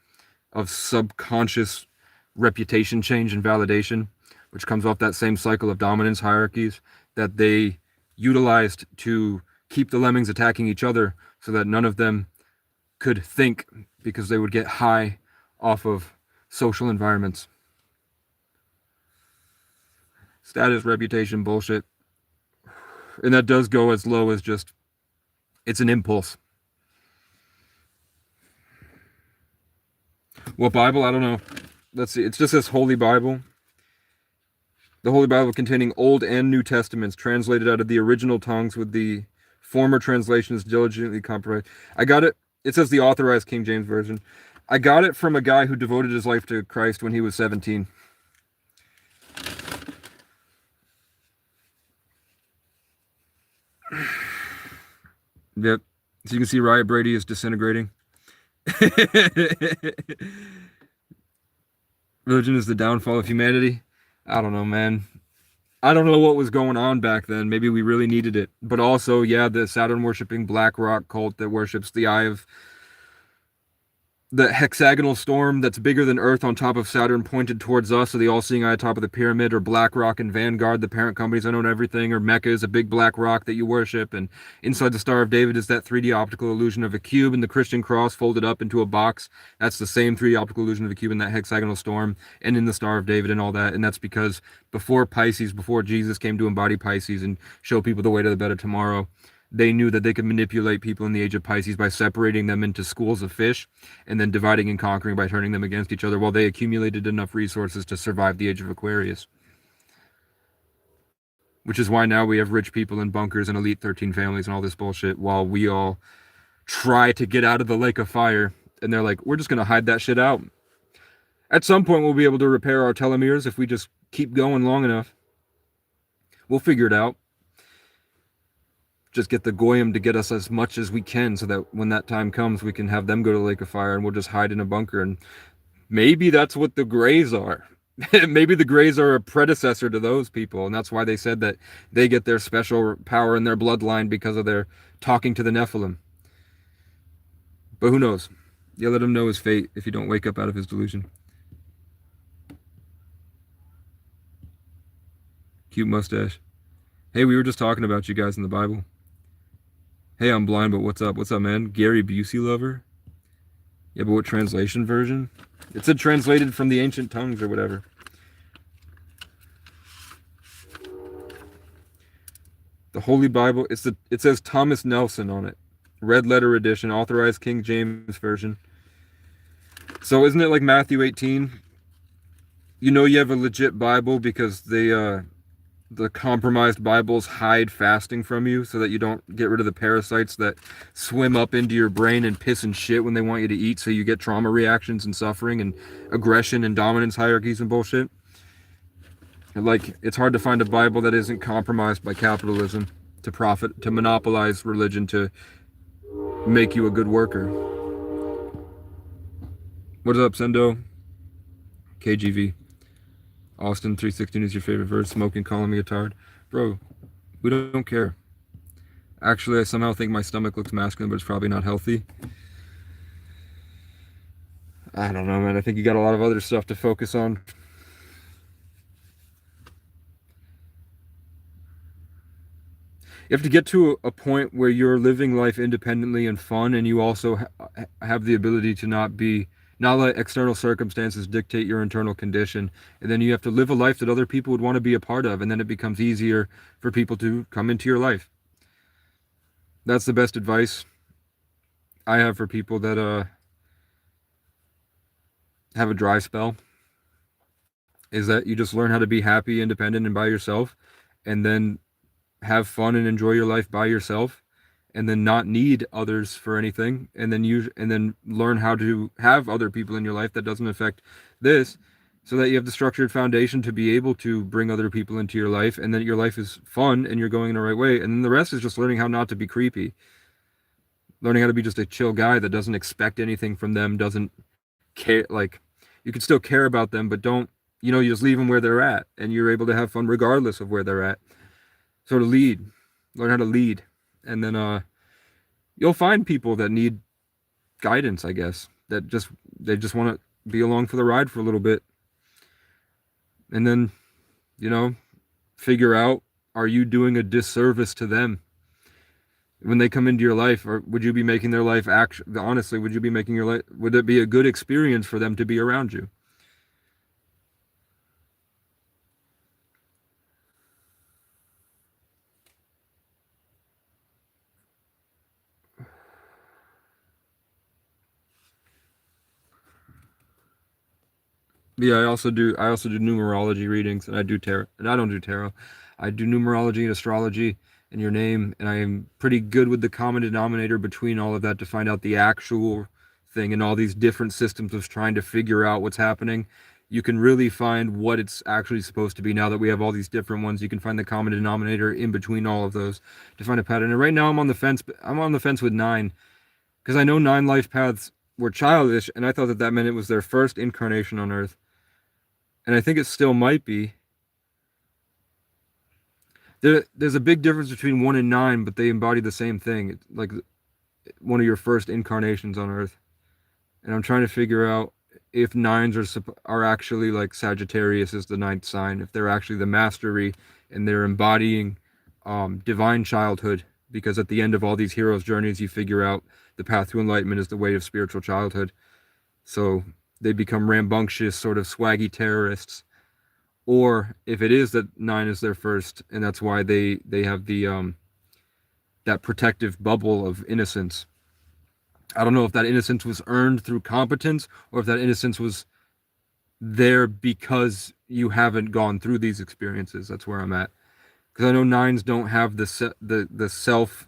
of subconscious reputation change and validation, which comes off that same cycle of dominance hierarchies that they utilized to keep the lemmings attacking each other, so that none of them could think, because they would get high off of social environments. Status, reputation, bullshit. And that does go as low as just, it's an impulse. What Bible? I don't know. Let's see. It's just this Holy Bible. The Holy Bible containing Old and New Testaments, translated out of the original tongues, with the former translations diligently compromised. I got it. It says the Authorized King James Version. I got it from a guy who devoted his life to Christ when he was 17. Yep. So you can see Riot Brady is disintegrating. Religion is the downfall of humanity. I don't know, man. I don't know what was going on back then. Maybe we really needed it. But also, yeah, the Saturn worshipping Black Rock cult that worships the eye of the hexagonal storm that's bigger than Earth on top of Saturn, pointed towards us, so the all-seeing eye atop of the pyramid, or BlackRock and Vanguard, the parent companies that own everything, or Mecca is a big black rock that you worship, and inside the Star of David is that 3D optical illusion of a cube, and the Christian cross folded up into a box. That's the same 3D optical illusion of a cube in that hexagonal storm, and in the Star of David and all that. And that's because before Pisces, before Jesus came to embody Pisces and show people the way to the better tomorrow, they knew that they could manipulate people in the age of Pisces by separating them into schools of fish and then dividing and conquering by turning them against each other, while they accumulated enough resources to survive the age of Aquarius. Which is why now we have rich people in bunkers and elite 13 families and all this bullshit, while we all try to get out of the lake of fire. And they're like, we're just going to hide that shit out. At some point, we'll be able to repair our telomeres if we just keep going long enough. We'll figure it out. Just get the Goyim to get us as much as we can, so that when that time comes, we can have them go to the Lake of Fire and we'll just hide in a bunker. And maybe that's what the Greys are. Maybe the Greys are a predecessor to those people, and that's why they said that they get their special power in their bloodline because of their talking to the Nephilim. But who knows? You let him know his fate if you don't wake up out of his delusion. Cute mustache. Hey, we were just talking about you guys in the Bible. Hey, I'm blind, but what's up? What's up, man? Gary Busey lover? Yeah, but what translation version? It said translated from the ancient tongues or whatever. The Holy Bible, it says Thomas Nelson on it. Red letter edition, Authorized King James Version. So isn't it like Matthew 18? You know you have a legit Bible because the compromised Bibles hide fasting from you so that you don't get rid of the parasites that swim up into your brain and piss and shit when they want you to eat, so you get trauma reactions and suffering and aggression and dominance hierarchies and bullshit. And like, it's hard to find a Bible that isn't compromised by capitalism to profit, to monopolize religion, to make you a good worker. What's up, Sendo? KGV. Austin 316 is your favorite verse. Smoking, calling me a tard. Bro, we don't care. Actually, I somehow think my stomach looks masculine, but it's probably not healthy. I don't know, man. I think you got a lot of other stuff to focus on. You have to get to a point where you're living life independently and fun, and you also have the ability to not let external circumstances dictate your internal condition. And then you have to live a life that other people would want to be a part of, and then it becomes easier for people to come into your life. That's the best advice I have for people that have a dry spell, is that you just learn how to be happy, independent, and by yourself, and then have fun and enjoy your life by yourself, and then not need others for anything, and then learn how to have other people in your life that doesn't affect this, so that you have the structured foundation to be able to bring other people into your life, and then your life is fun and you're going in the right way. And then the rest is just learning how not to be creepy, learning how to be just a chill guy that doesn't expect anything from them, doesn't care. Like, you can still care about them, but don't, you just leave them where they're at, and you're able to have fun regardless of where they're at. So to lead, learn how to lead, and then you'll find people that need guidance, I guess, that they just want to be along for the ride for a little bit, and then you know figure out, are you doing a disservice to them when they come into your life, or would you be making their life honestly, would you be making your life, would it be a good experience for them to be around you? Yeah, I also do numerology readings, and I do tarot, and I don't do tarot. I do numerology and astrology and your name, and I am pretty good with the common denominator between all of that to find out the actual thing, and all these different systems of trying to figure out what's happening. You can really find what it's actually supposed to be now that we have all these different ones. You can find the common denominator in between all of those to find a pattern. And right now I'm on the fence. I'm on the fence with nine, because I know nine life paths were childish, and I thought that that meant it was their first incarnation on Earth, and I think it still might be. There's a big difference between one and nine, but they embody the same thing. It's like one of your first incarnations on Earth, and I'm trying to figure out if nines are actually like Sagittarius is the ninth sign, if they're actually the mastery and they're embodying divine childhood. Because at the end of all these heroes' journeys, you figure out the path to enlightenment is the way of spiritual childhood. So they become rambunctious, sort of swaggy terrorists, or if it is that nine is their first, and that's why they have the that protective bubble of innocence. I don't know if that innocence was earned through competence, or if that innocence was there because you haven't gone through these experiences. That's where I'm at, because I know nines don't have the self,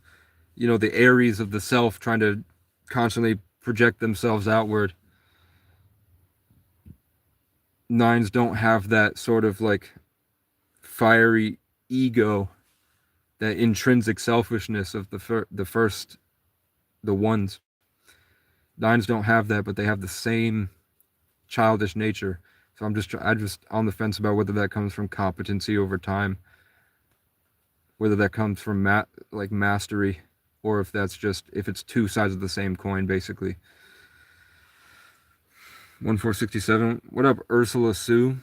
the Aries of the self trying to constantly project themselves outward. Nines don't have that sort of like fiery ego, that intrinsic selfishness of the ones. Nines don't have that, but they have the same childish nature. So I just on the fence about whether that comes from competency over time, whether that comes from like mastery, or if it's two sides of the same coin, basically. 1467. What up, Ursula Sue?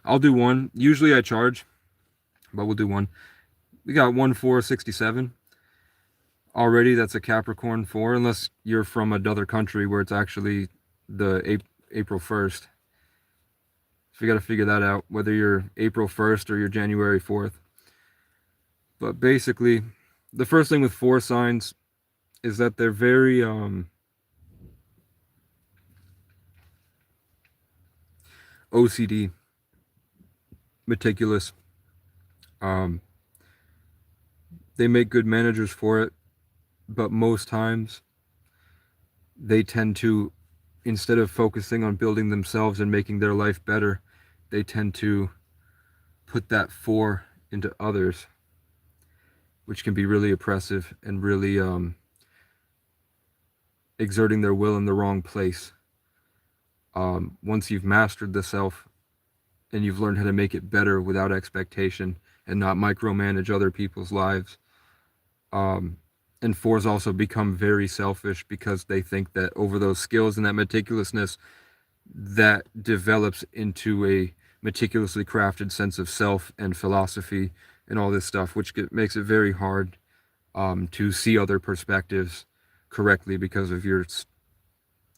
I'll do one. Usually I charge, but we'll do one. We got 1467 already. That's a Capricorn 4, unless you're from another country where it's actually the April 1st. So we got to figure that out, whether you're April 1st or you're January 4th. But basically, the first thing with 4 signs is that they're very OCD, meticulous. Um, they make good managers for it, but most times they tend to, instead of focusing on building themselves and making their life better, they tend to put that 4 into others, which can be really oppressive and really exerting their will in the wrong place. Once you've mastered the self and you've learned how to make it better without expectation and not micromanage other people's lives. Um, and fours also become very selfish because they think that over those skills and that meticulousness, that develops into a meticulously crafted sense of self and philosophy and all this stuff, which makes it very hard to see other perspectives correctly because of your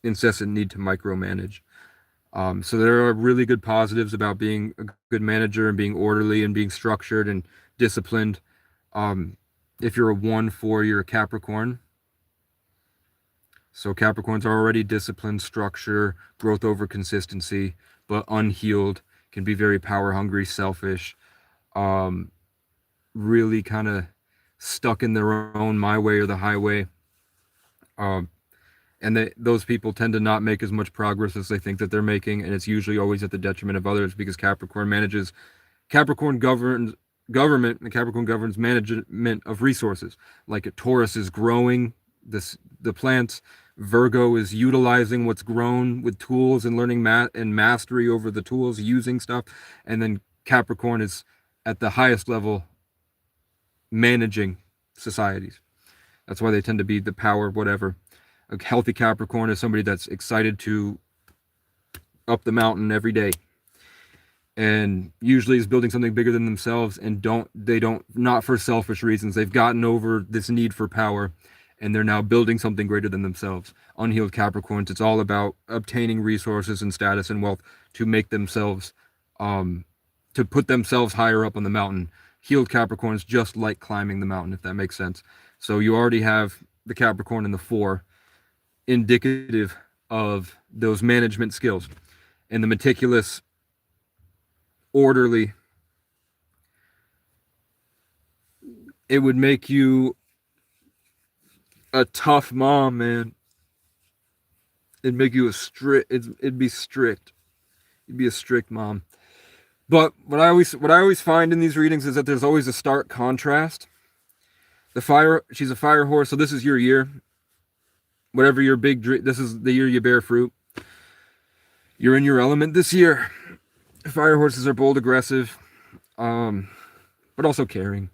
incessant need to micromanage. So there are really good positives about being a good manager and being orderly and being structured and disciplined. Um, if you're a 1-4, you're a Capricorn. So Capricorns are already disciplined, structure, growth over consistency, but unhealed, can be very power hungry, selfish, um, really kind of stuck in their own my way or the highway. Um, and those people tend to not make as much progress as they think that they're making, and it's usually always at the detriment of others because Capricorn governs government, and Capricorn governs management of resources. Like Taurus is growing the plants, Virgo is utilizing what's grown with tools and learning and mastery over the tools, using stuff, and then Capricorn is at the highest level managing societies. That's why they tend to be the power, whatever. A healthy Capricorn is somebody that's excited to up the mountain every day and usually is building something bigger than themselves and don't not for selfish reasons. They've gotten over this need for power and they're now building something greater than themselves. Unhealed Capricorns, it's all about obtaining resources and status and wealth to make themselves to put themselves higher up on the mountain. Healed Capricorns just like climbing the mountain, if that makes sense. So you already have the Capricorn in the 4, indicative of those management skills and the meticulous, orderly. It would make you a tough mom, man. It'd make you a strict. It'd be strict. You'd be a strict mom. But what I always find in these readings is that there's always a stark contrast. She's a fire horse, so this is your year. Whatever your big dream, this is the year you bear fruit. You're in your element this year. Fire horses are bold, aggressive, but also caring,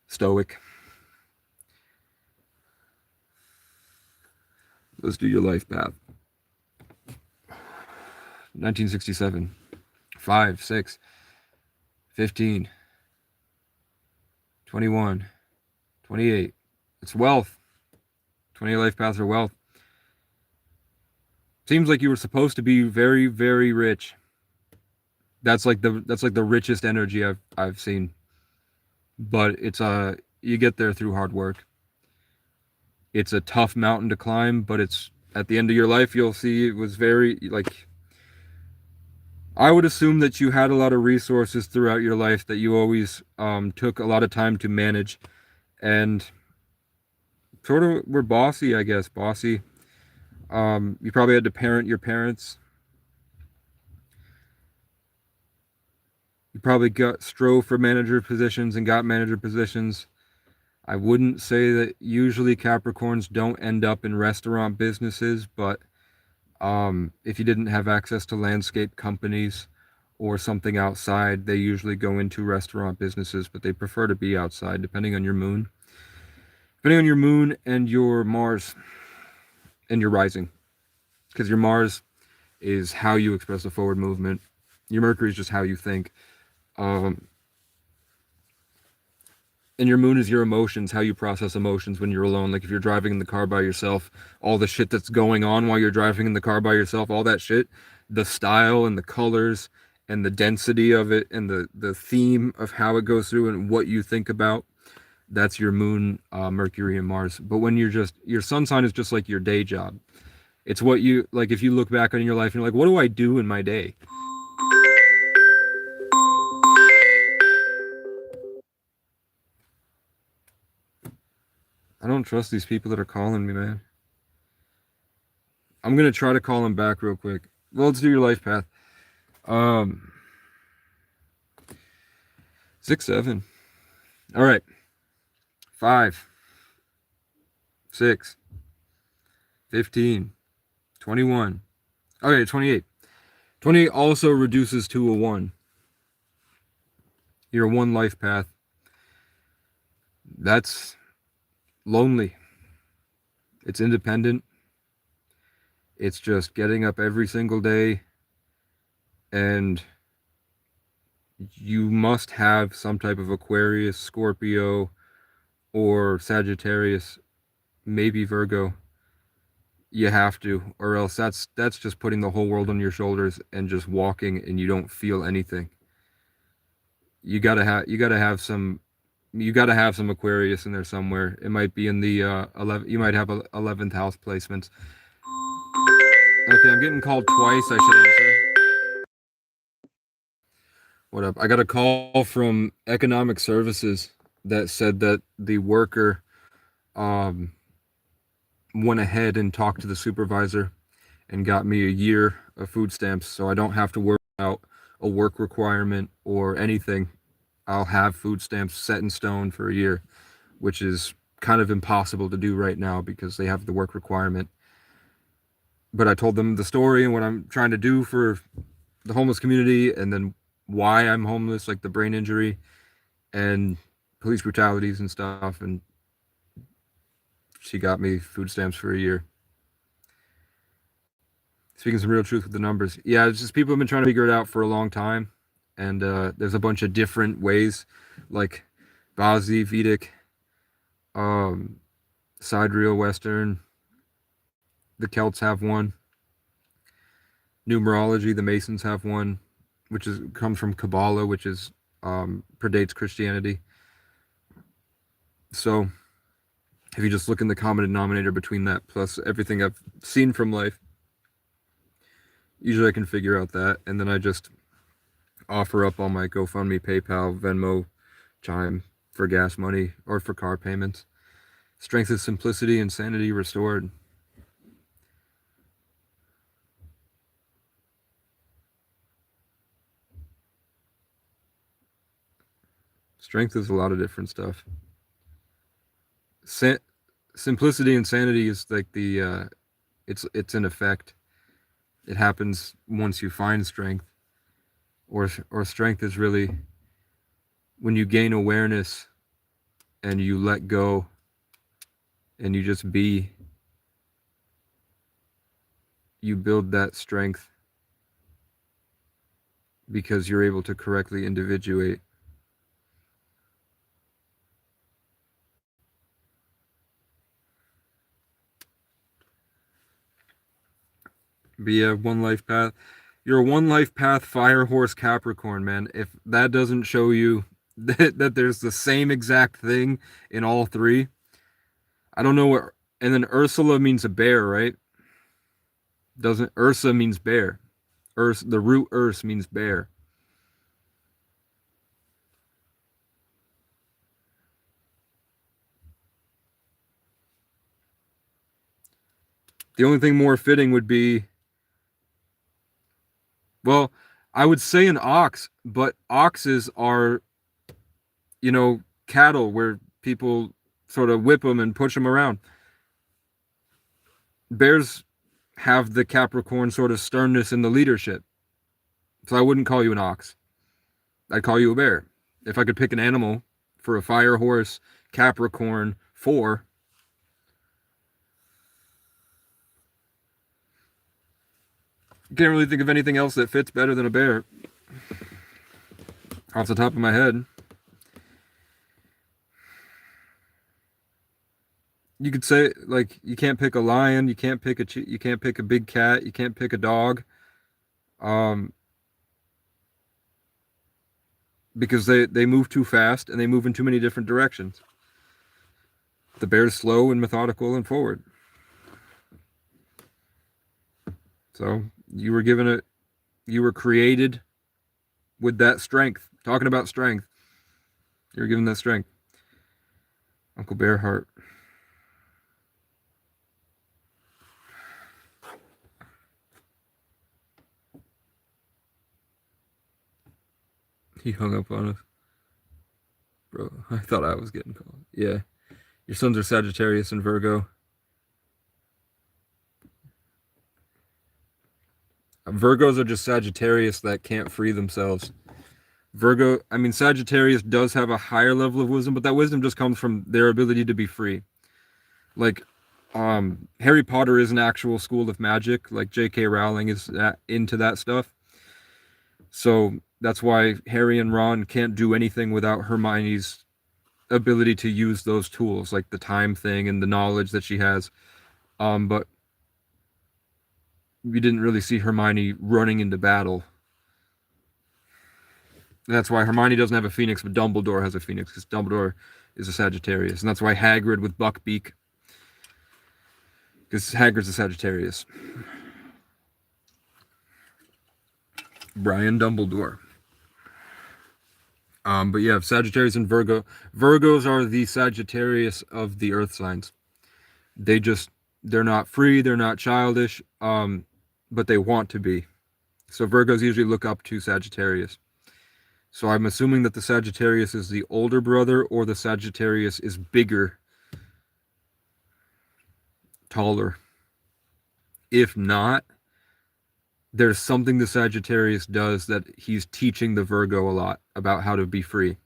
stoic. Let's do your life path. 1967. 5, 6, 15, 21, 28. It's wealth. 20 life paths are wealth. Seems like you were supposed to be very, very rich. That's like the richest energy I've seen. But it's you get there through hard work. It's a tough mountain to climb, but it's at the end of your life you'll see it was very like I would assume that you had a lot of resources throughout your life that you always took a lot of time to manage and sort of were bossy, I guess. Bossy. You probably had to parent your parents. You probably strove for manager positions and got manager positions. I wouldn't say that usually Capricorns don't end up in restaurant businesses, but if you didn't have access to landscape companies or something outside, they usually go into restaurant businesses, but they prefer to be outside, depending on your moon. Depending on your moon and your Mars and your rising. Because your Mars is how you express a forward movement. Your Mercury is just how you think. And your moon is your emotions, how you process emotions when you're alone. Like if you're driving in the car by yourself, all the shit that's going on while you're driving in the car by yourself, all that shit, the style and the colors and the density of it and the theme of how it goes through and what you think about, that's your moon, Mercury and Mars. But when your sun sign is just like your day job. It's what you, like if you look back on your life and you're like, what do I do in my day? I don't trust these people that are calling me, man. I'm gonna try to call them back real quick. Well, let's do your life path. Um, 6, 7. All right. 5, 6, 15, 21. Okay, 28. 28 also reduces to a 1. Your one life path. That's lonely. It's independent. It's just getting up every single day, and you must have some type of Aquarius, Scorpio, or Sagittarius, maybe Virgo. You have to, or else that's just putting the whole world on your shoulders and just walking, and you don't feel anything. You gotta have some Aquarius in there somewhere. It might be in the 11. You might have a 11th house placements. Okay, I'm getting called twice. I should answer. What up? I got a call from Economic Services that said that the worker um, went ahead and talked to the supervisor and got me a year of food stamps, so I don't have to worry about a work requirement or anything. I'll have food stamps set in stone for a year, which is kind of impossible to do right now because they have the work requirement. But I told them the story and what I'm trying to do for the homeless community, and then why I'm homeless, like the brain injury and police brutalities and stuff. And she got me food stamps for a year. Speaking some real truth with the numbers. Yeah, it's just people have been trying to figure it out for a long time. And there's a bunch of different ways, like Bazi, Vedic, um, Sidereal, Western. The Celts have one. Numerology, the Masons have one, which comes from Kabbalah, which is predates Christianity. So if you just look in the common denominator between that plus everything I've seen from life, usually I can figure out that, and then I just offer up all my GoFundMe, PayPal, Venmo, Chime for gas money or for car payments. Strength is simplicity and sanity restored. Strength is a lot of different stuff. Simplicity and sanity is like it's an effect. It happens once you find strength, or strength is really when you gain awareness and you let go and you just be. You build that strength because you're able to correctly individuate. Be a one life path. You're a one life path fire horse Capricorn, man. If that doesn't show you that there's the same exact thing in all three, I don't know what. And then Ursula means a bear, right? Doesn't Ursa means bear? The root Urs means bear. The only thing more fitting would be, well, I would say an ox, but oxes are, cattle where people sort of whip them and push them around. Bears have the Capricorn sort of sternness in the leadership. So I wouldn't call you an ox. I'd call you a bear. If I could pick an animal for a fire horse Capricorn 4, can't really think of anything else that fits better than a bear off the top of my head. You could say like you can't pick a lion, you can't pick a big cat, you can't pick a dog, um, because they move too fast and they move in too many different directions. The bear's slow and methodical and forward. So you were created with that strength. Talking about strength, you're given that strength. Uncle Bearheart. He hung up on us. Bro, I thought I was getting called. Yeah. Your sons are Sagittarius and Virgo. Virgos are just Sagittarius that can't free themselves. Sagittarius does have a higher level of wisdom, but that wisdom just comes from their ability to be free. Like, Harry Potter is an actual school of magic. Like, J.K. Rowling is into that stuff. So that's why Harry and Ron can't do anything without Hermione's ability to use those tools, like the time thing and the knowledge that she has. But we didn't really see Hermione running into battle. That's why Hermione doesn't have a phoenix, but Dumbledore has a phoenix, because Dumbledore is a Sagittarius. And that's why Hagrid with Buckbeak, because Hagrid's a Sagittarius. Brian Dumbledore. But yeah, Sagittarius and Virgo. Virgos are the Sagittarius of the earth signs. They're not free, they're not childish, but they want to be. So Virgos usually look up to Sagittarius. So I'm assuming that the Sagittarius is the older brother, or the Sagittarius is bigger, taller. If not, there's something the Sagittarius does that he's teaching the Virgo a lot about how to be free.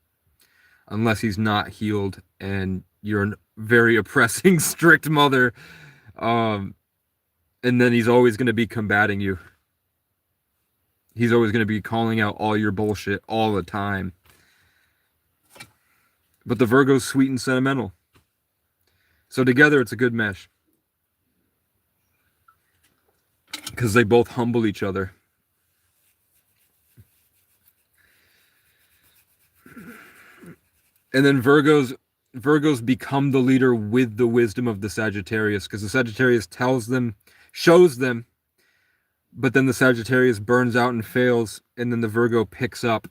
Unless he's not healed and you're a very oppressing, strict mother. And then he's always going to be combating you. He's always going to be calling out all your bullshit all the time. But the Virgo's sweet and sentimental. So together it's a good mesh. Because they both humble each other. And then Virgos become the leader with the wisdom of the Sagittarius, because the Sagittarius tells them, shows them, but then the Sagittarius burns out and fails, and then the Virgo picks up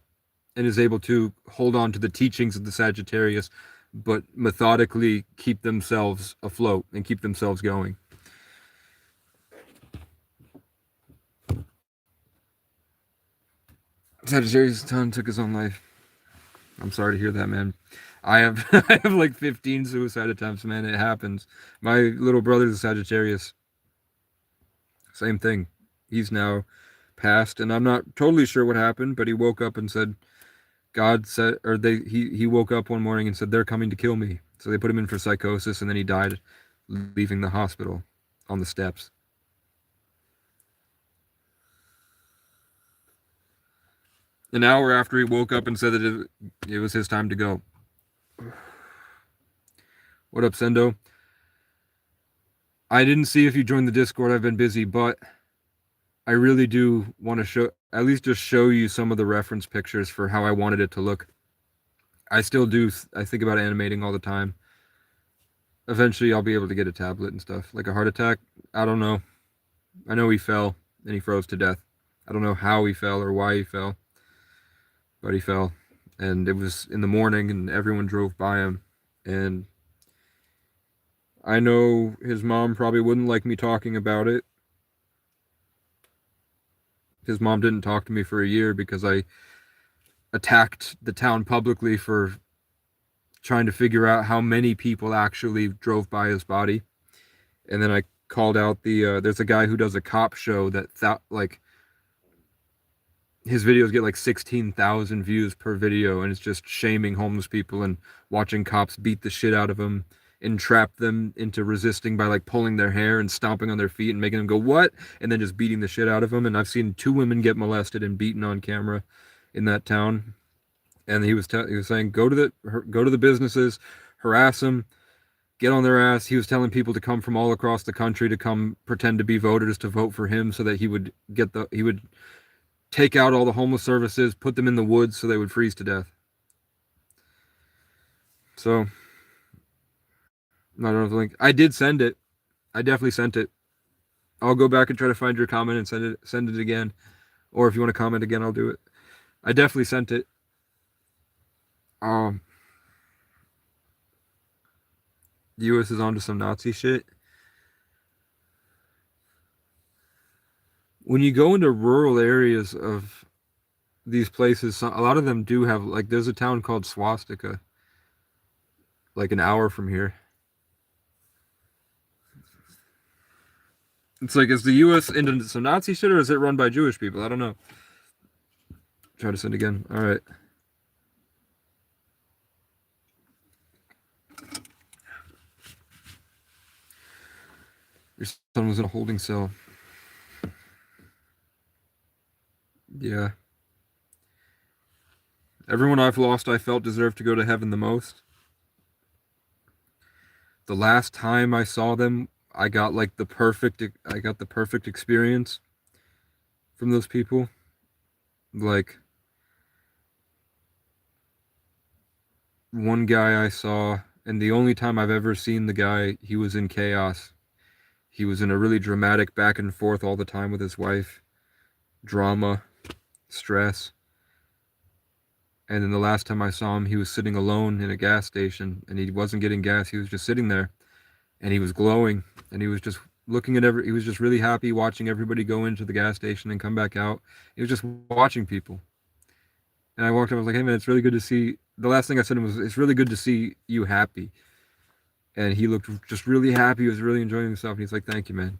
and is able to hold on to the teachings of the Sagittarius, but methodically keep themselves afloat and keep themselves going. Sagittarius' son took his own life. I'm sorry to hear that, man. I have I have like 15 suicide attempts, man. It happens. My little brother's a Sagittarius. Same thing. He's now passed, and I'm not totally sure what happened, but he woke up and said, God said, or he woke up one morning and said, they're coming to kill me. So they put him in for psychosis, and then he died leaving the hospital on the steps. An hour after he woke up and said that it was his time to go. What up, Sendo? I didn't see if you joined the Discord. I've been busy, but I really do want to at least just show you some of the reference pictures for how I wanted it to look. I still do. I think about animating all the time. Eventually, I'll be able to get a tablet and stuff. Like a heart attack, I don't know. I know he fell and he froze to death. I don't know how he fell or why he fell, but he fell. And it was in the morning, and everyone drove by him. And I know his mom probably wouldn't like me talking about it. His mom didn't talk to me for a year because I attacked the town publicly for trying to figure out how many people actually drove by his body. And then I called out there's a guy who does a cop show that like his videos get like 16,000 views per video, and it's just shaming homeless people and watching cops beat the shit out of them, entrap them into resisting by like pulling their hair and stomping on their feet and making them go what, and then just beating the shit out of them. And I've seen 2 women get molested and beaten on camera in that town. And he was saying go to the businesses, harass them, get on their ass. He was telling people to come from all across the country to come pretend to be voters to vote for him, so that he would take out all the homeless services, put them in the woods so they would freeze to death. So I don't know the link. I did send it. I definitely sent it. I'll go back and try to find your comment and send it again. Or if you want to comment again, I'll do it. I definitely sent it. The US is onto some Nazi shit. When you go into rural areas of these places, a lot of them do have, like, there's a town called Swastika, like an hour from here. It's like, is the U.S. into some Nazi shit, or is it run by Jewish people? I don't know. Try to send again. All right. Your son was in a holding cell. Yeah. Everyone I've lost, I felt deserved to go to heaven the most. The last time I saw them, I got the perfect experience from those people. Like, one guy I saw, and the only time I've ever seen the guy, he was in chaos. He was in a really dramatic back and forth all the time with his wife, drama, stress. And then the last time I saw him, he was sitting alone in a gas station, and he wasn't getting gas. He was just sitting there, and he was glowing, and he was just he was just really happy watching everybody go into the gas station and come back out. He was just watching people. And I walked up, I was like, hey man, it's really good to see. The last thing I said to him was, it's really good to see you happy. And he looked just really happy. He was really enjoying himself. And he's like, thank you, man.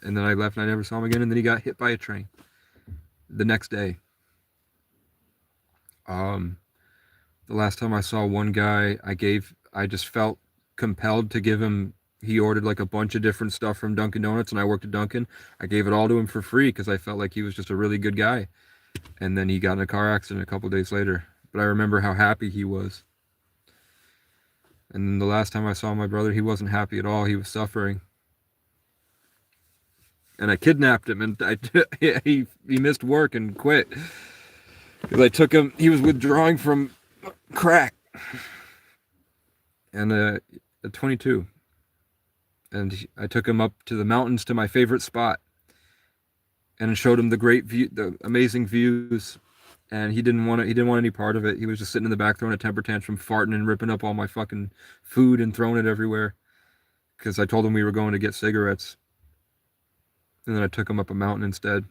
And then I left and I never saw him again. And then he got hit by a train the next day. Um, the last time I saw one guy, I just felt compelled to give him, he ordered like a bunch of different stuff from Dunkin' Donuts and I worked at Dunkin'. I gave it all to him for free because I felt like he was just a really good guy. And then he got in a car accident a couple days later. But I remember how happy he was. And then the last time I saw my brother, he wasn't happy at all. He was suffering. And I kidnapped him, and he missed work and quit because I took him. He was withdrawing from crack, and at 22, and I took him up to the mountains to my favorite spot, and showed him the great view, the amazing views. And he didn't want any part of it. He was just sitting in the back throwing a temper tantrum, farting and ripping up all my fucking food and throwing it everywhere. Because I told him we were going to get cigarettes. And then I took him up a mountain instead.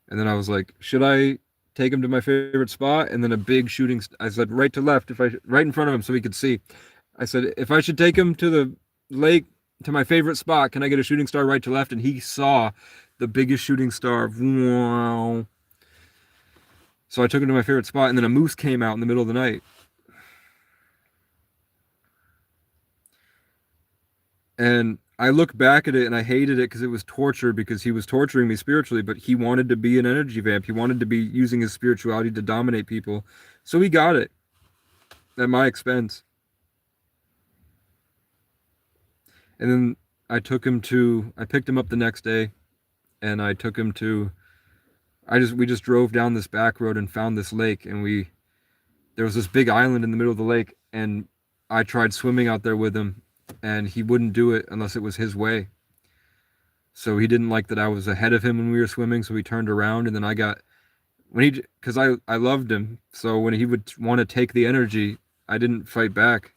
And then I was like, should I take him to my favorite spot? And then a big shooting, I said right to left, right in front of him so he could see. I said, if I should take him to the lake, to my favorite spot, can I get a shooting star right to left? And he saw the biggest shooting star. Wow. So I took him to my favorite spot, and then a moose came out in the middle of the night. And I look back at it and I hated it because it was torture, because he was torturing me spiritually, but he wanted to be an energy vamp. He wanted to be using his spirituality to dominate people. So he got it at my expense. And then I picked him up the next day and I took him to, we just drove down this back road and found this lake, and there was this big island in the middle of the lake, and I tried swimming out there with him, and he wouldn't do it unless it was his way. So he didn't like that I was ahead of him when we were swimming, so he turned around, and then because I loved him, so when he would want to take the energy, I didn't fight back.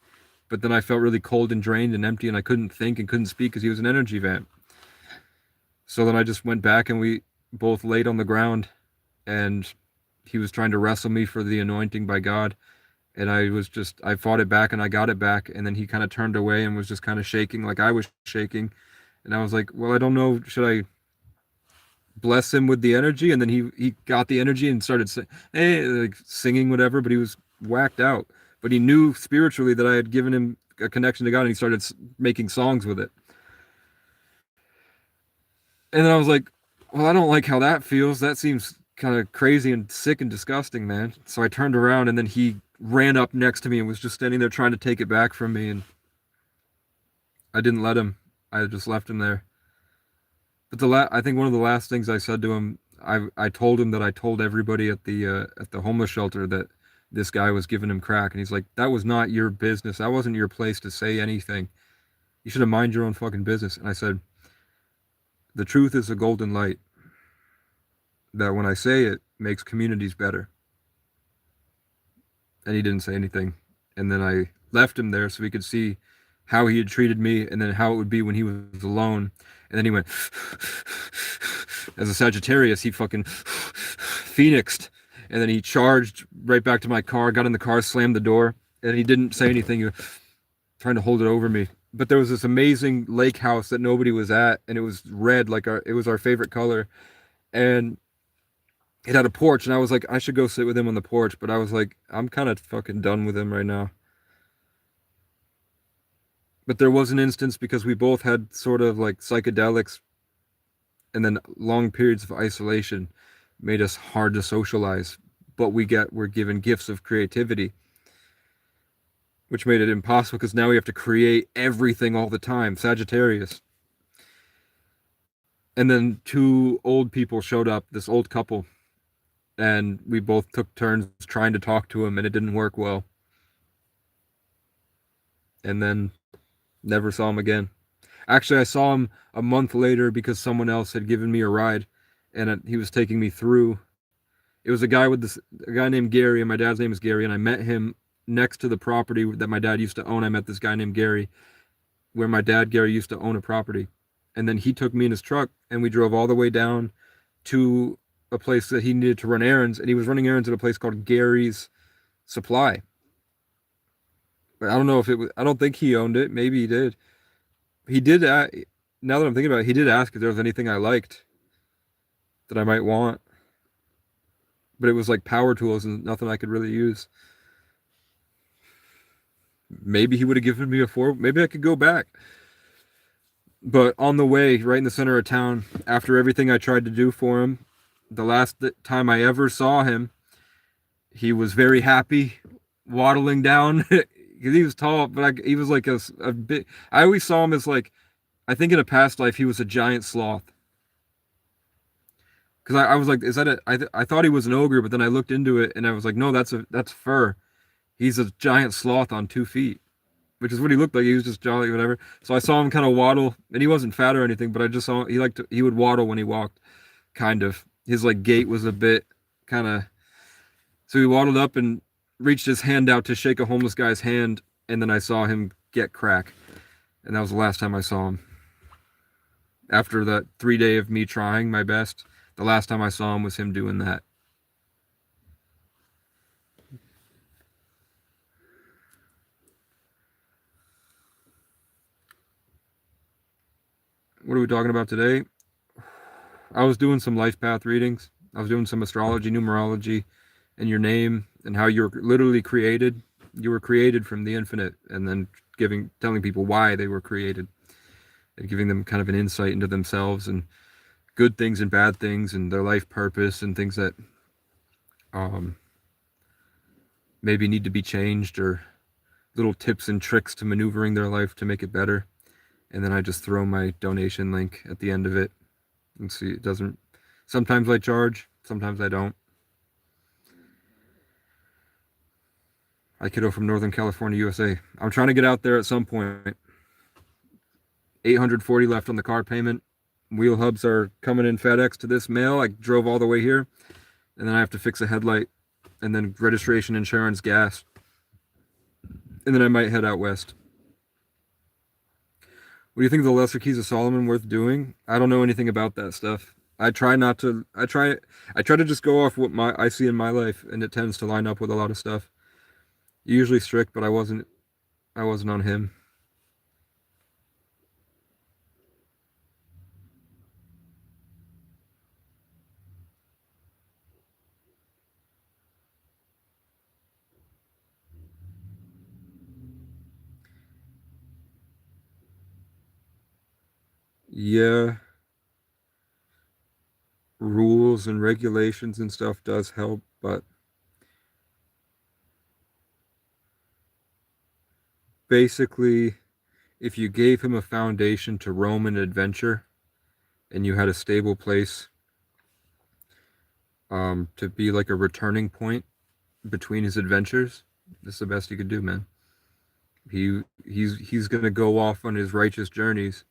But then I felt really cold and drained and empty, and I couldn't think and couldn't speak because he was an energy vamp. So then I just went back and we both laid on the ground, and he was trying to wrestle me for the anointing by God. And I fought it back and I got it back. And then he kind of turned away and was just kind of shaking like I was shaking. And I was like, well, I don't know. Should I bless him with the energy? And then he got the energy and started like singing whatever, but he was whacked out. But he knew spiritually that I had given him a connection to God, and he started making songs with it. And then I was like, well, I don't like how that feels. That seems kind of crazy and sick and disgusting, man. So I turned around, and then he ran up next to me and was just standing there trying to take it back from me, and I didn't let him. I just left him there. But I think one of the last things I said to him, I told him that I told everybody at the homeless shelter that this guy was giving him crack, and he's like, that was not your business. That wasn't your place to say anything. You should have mind your own fucking business. And I said, the truth is a golden light that when I say it makes communities better. And he didn't say anything. And then I left him there so he could see how he had treated me and then how it would be when he was alone. And then he went, as a Sagittarius, he fucking phoenixed. And then he charged right back to my car, got in the car, slammed the door, and he didn't say anything. He was trying to hold it over me. but there was this amazing lake house that nobody was at, and it was red, like it was our favorite color, and it had a porch, and I was like, I should go sit with him on the porch, but I was like, I'm kind of fucking done with him right now. But there was an instance because we both had sort of like psychedelics, and then long periods of isolation made us hard to socialize. But we're given gifts of creativity, which made it impossible because now we have to create everything all the time. Sagittarius. And then two old people showed up, this old couple, and we both took turns trying to talk to him, and it didn't work well. And then never saw him again. Actually, I saw him a month later because someone else had given me a ride, and he was taking me through. It was a guy named Gary, and my dad's name is Gary, and I met him next to the property that my dad used to own. I met this guy named Gary, where my dad Gary used to own a property, and then he took me in his truck, and we drove all the way down to a place that he needed to run errands, and he was running errands at a place called Gary's Supply. But I don't know if it was. I don't think he owned it. Maybe he did. He did. Now that I'm thinking about it, he did ask if there was anything I liked that I might want, but it was like power tools and nothing I could really use. Maybe he would have given me a four. Maybe I could go back. But on the way, right in the center of town, after everything I tried to do for him, the last time I ever saw him, he was very happy, waddling down. He was tall, but he was like a bit. I always saw him as like, I think in a past life he was a giant sloth. Because I was like, is that a? I thought he was an ogre, but then I looked into it and I was like, no, that's fur. He's a giant sloth on 2 feet, which is what he looked like. He was just jolly, whatever. So I saw him kind of waddle, and he wasn't fat or anything, but I just saw he would waddle when he walked, kind of. His like gait was a bit kind of. So he waddled up and reached his hand out to shake a homeless guy's hand, and then I saw him get crack, and that was the last time I saw him. After that 3 day of me trying my best, the last time I saw him was him doing that. What are we talking about today? I was doing some life path readings. I was doing some astrology, numerology, and your name and how you're literally created. You were created from the infinite, and then telling people why they were created, and giving them kind of an insight into themselves and good things and bad things and their life purpose and things that um, maybe need to be changed, or little tips and tricks to maneuvering their life to make it better. And then I just throw my donation link at the end of it and see it doesn't. Sometimes I charge, sometimes I don't. I kiddo from Northern California, USA. I'm trying to get out there at some point. 840 left on the car payment. Wheel hubs are coming in FedEx to this mail. I drove all the way here, and then I have to fix a headlight, and then registration, insurance, gas, and then I might head out west. What do you think of the Lesser Keys of Solomon worth doing? I don't know anything about that stuff. I try not to. I try to just go off what I see in my life, and it tends to line up with a lot of stuff. Usually strict, but I wasn't. I wasn't on him. Yeah, rules and regulations and stuff does help, but basically, if you gave him a foundation to roam and adventure, and you had a stable place to be like a returning point between his adventures, that's the best you could do, man. He's gonna go off on his righteous journeys,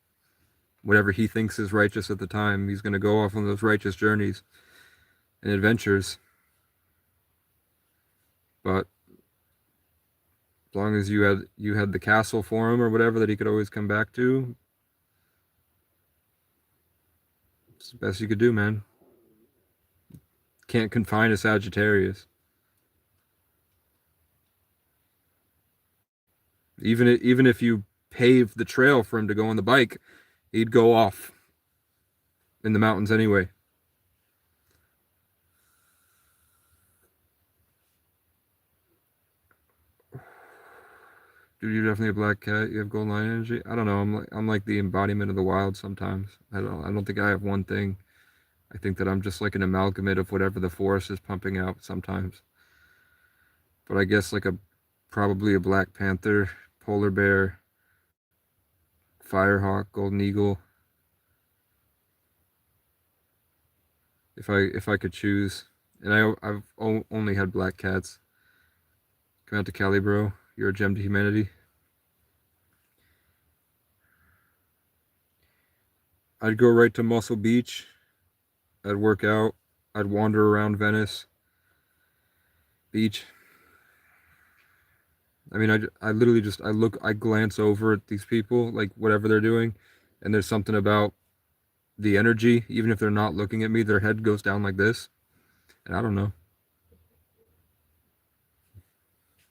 whatever he thinks is righteous at the time. He's gonna go off on those righteous journeys and adventures. But as long as you had the castle for him or whatever that he could always come back to, it's the best you could do, man. Can't confine a Sagittarius. Even if you pave the trail for him to go on the bike, he'd go off in the mountains anyway. Dude, you're definitely a black cat. You have golden lion energy. I don't know. I'm like the embodiment of the wild sometimes. I don't think I have one thing. I think that I'm just like an amalgamate of whatever the forest is pumping out sometimes. But I guess like a probably a black panther, polar bear, firehawk, golden eagle. If I could choose, and I've only had black cats. Come out to Cali, bro. You're a gem to humanity. I'd go right to Muscle Beach. I'd work out. I'd wander around Venice Beach. I mean, I literally just I glance over at these people, like whatever they're doing, and there's something about the energy, even if they're not looking at me, their head goes down like this, and I don't know,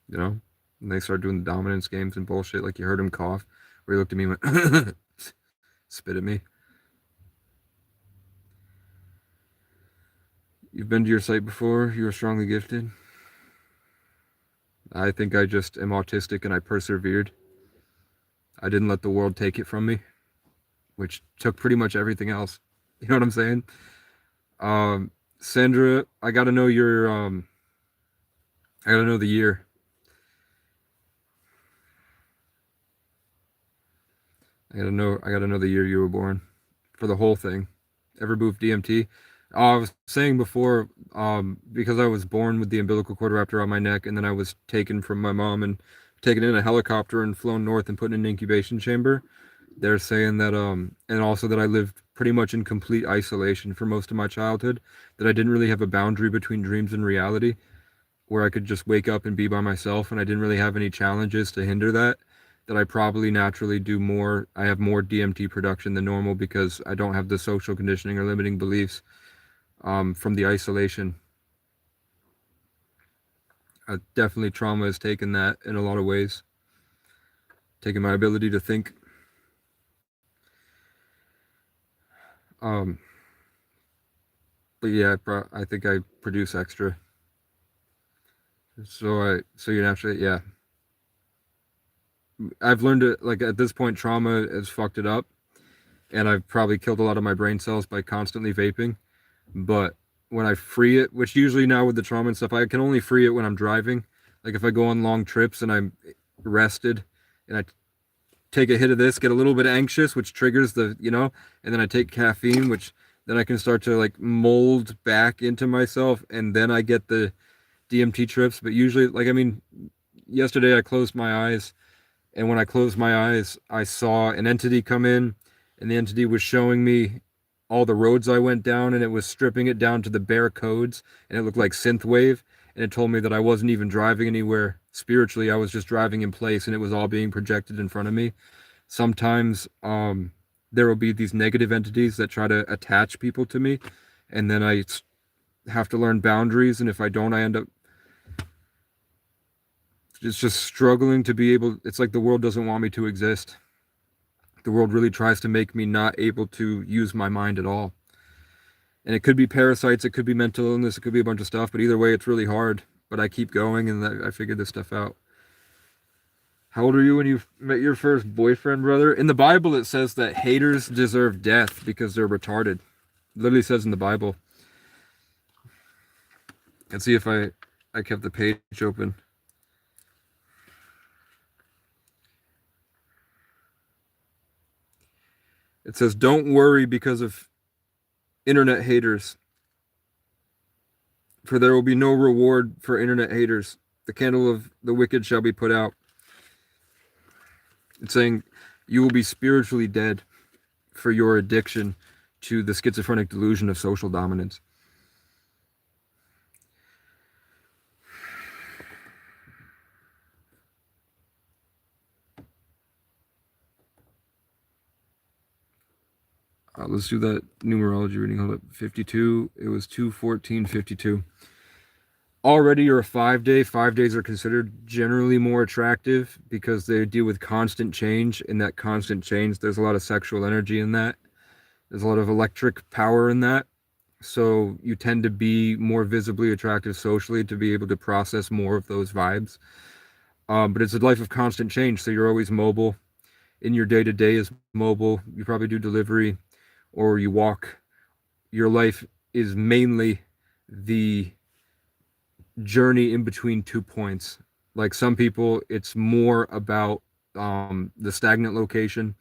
you know, and they start doing the dominance games and bullshit, like you heard him cough, where he looked at me and went, spit at me. You've been to your site before. You are strongly gifted. I think I just am autistic and I persevered. I didn't let the world take it from me, which took pretty much everything else. You know what I'm saying? Um, Sandra, I gotta know the year. I gotta know the year you were born for the whole thing. Ever moved DMT? I was saying before, because I was born with the umbilical cord wrapped around my neck, and then I was taken from my mom and taken in a helicopter and flown north and put in an incubation chamber. They're saying that, and also that I lived pretty much in complete isolation for most of my childhood, that I didn't really have a boundary between dreams and reality, where I could just wake up and be by myself, and I didn't really have any challenges to hinder that. That I probably naturally do more, I have more DMT production than normal because I don't have the social conditioning or limiting beliefs from the isolation. Definitely trauma has taken that in a lot of ways, taken my ability to think. Um, but yeah, I think I produce extra. So you naturally, yeah. I've learned to, like, at this point, trauma has fucked it up, and I've probably killed a lot of my brain cells by constantly vaping. But when I free it, which usually now with the trauma and stuff, I can only free it when I'm driving. Like if I go on long trips and I'm rested and I take a hit of this, get a little bit anxious, which triggers and then I take caffeine, which then I can start to like mold back into myself, and then I get the DMT trips. But usually, like, I mean, yesterday I closed my eyes, and when I closed my eyes, I saw an entity come in, and the entity was showing me all the roads I went down, and it was stripping it down to the bare codes, and it looked like synthwave, and it told me that I wasn't even driving anywhere spiritually. I was just driving in place, and it was all being projected in front of me. Sometimes there will be these negative entities that try to attach people to me, and then I have to learn boundaries, and if I don't, I end up just struggling to be able. It's like the world doesn't want me to exist. The world really tries to make me not able to use my mind at all. And it could be parasites, it could be mental illness, it could be a bunch of stuff, but either way, it's really hard. But I keep going, and I figured this stuff out. How old are you when you met your first boyfriend, brother? In the Bible, it says that haters deserve death because they're retarded. It literally says in the Bible. Let's see if I kept the page open. It says, "Don't worry because of internet haters, for there will be no reward for internet haters. The candle of the wicked shall be put out." It's saying you will be spiritually dead for your addiction to the schizophrenic delusion of social dominance. Let's do that numerology reading. Hold up. 52. It was 2/14/52. already you're a 5 day, 5 days are considered generally more attractive because they deal with constant change. In that constant change, there's a lot of sexual energy in that. There's a lot of electric power in that. So you tend to be more visibly attractive socially to be able to process more of those vibes. But it's a life of constant change, so you're always mobile. In your day to day is mobile. You probably do delivery or you walk. Your life is mainly the journey in between 2 points. Like some people, it's more about the stagnant location,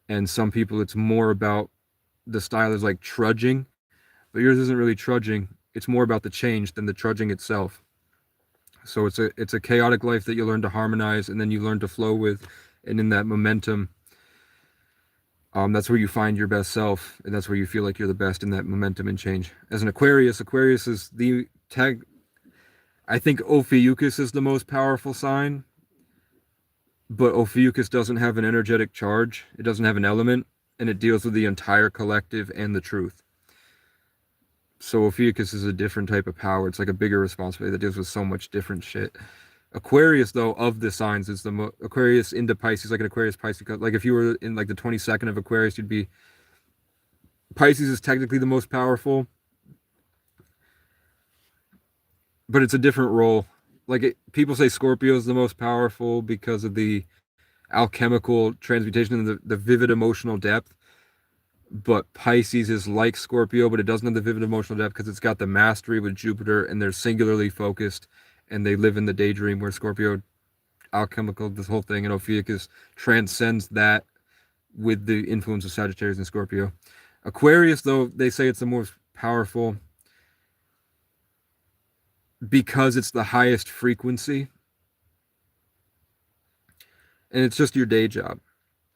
and some people, it's more about the style is like trudging, but yours isn't really trudging. It's more about the change than the trudging itself. So it's a chaotic life that you learn to harmonize, and then you learn to flow with, and in that momentum, that's where you find your best self, and that's where you feel like you're the best in that momentum and change. As an Aquarius, Aquarius is the tag. I think Ophiuchus is the most powerful sign, but Ophiuchus doesn't have an energetic charge. It doesn't have an element, and it deals with the entire collective and the truth. So Ophiuchus is a different type of power. It's like a bigger responsibility that deals with so much different shit. Aquarius, though, of the signs is the Aquarius into Pisces, like an Aquarius Pisces. Like if you were in like the 22nd of Aquarius, you'd be Pisces is technically the most powerful, but it's a different role. People say Scorpio is the most powerful because of the alchemical transmutation and the vivid emotional depth. But Pisces is like Scorpio, but it doesn't have the vivid emotional depth because it's got the mastery with Jupiter and they're singularly focused and they live in the daydream, where Scorpio, alchemical, this whole thing, and Ophiuchus transcends that with the influence of Sagittarius and Scorpio. Aquarius, though, they say it's the most powerful because it's the highest frequency and it's just your day job.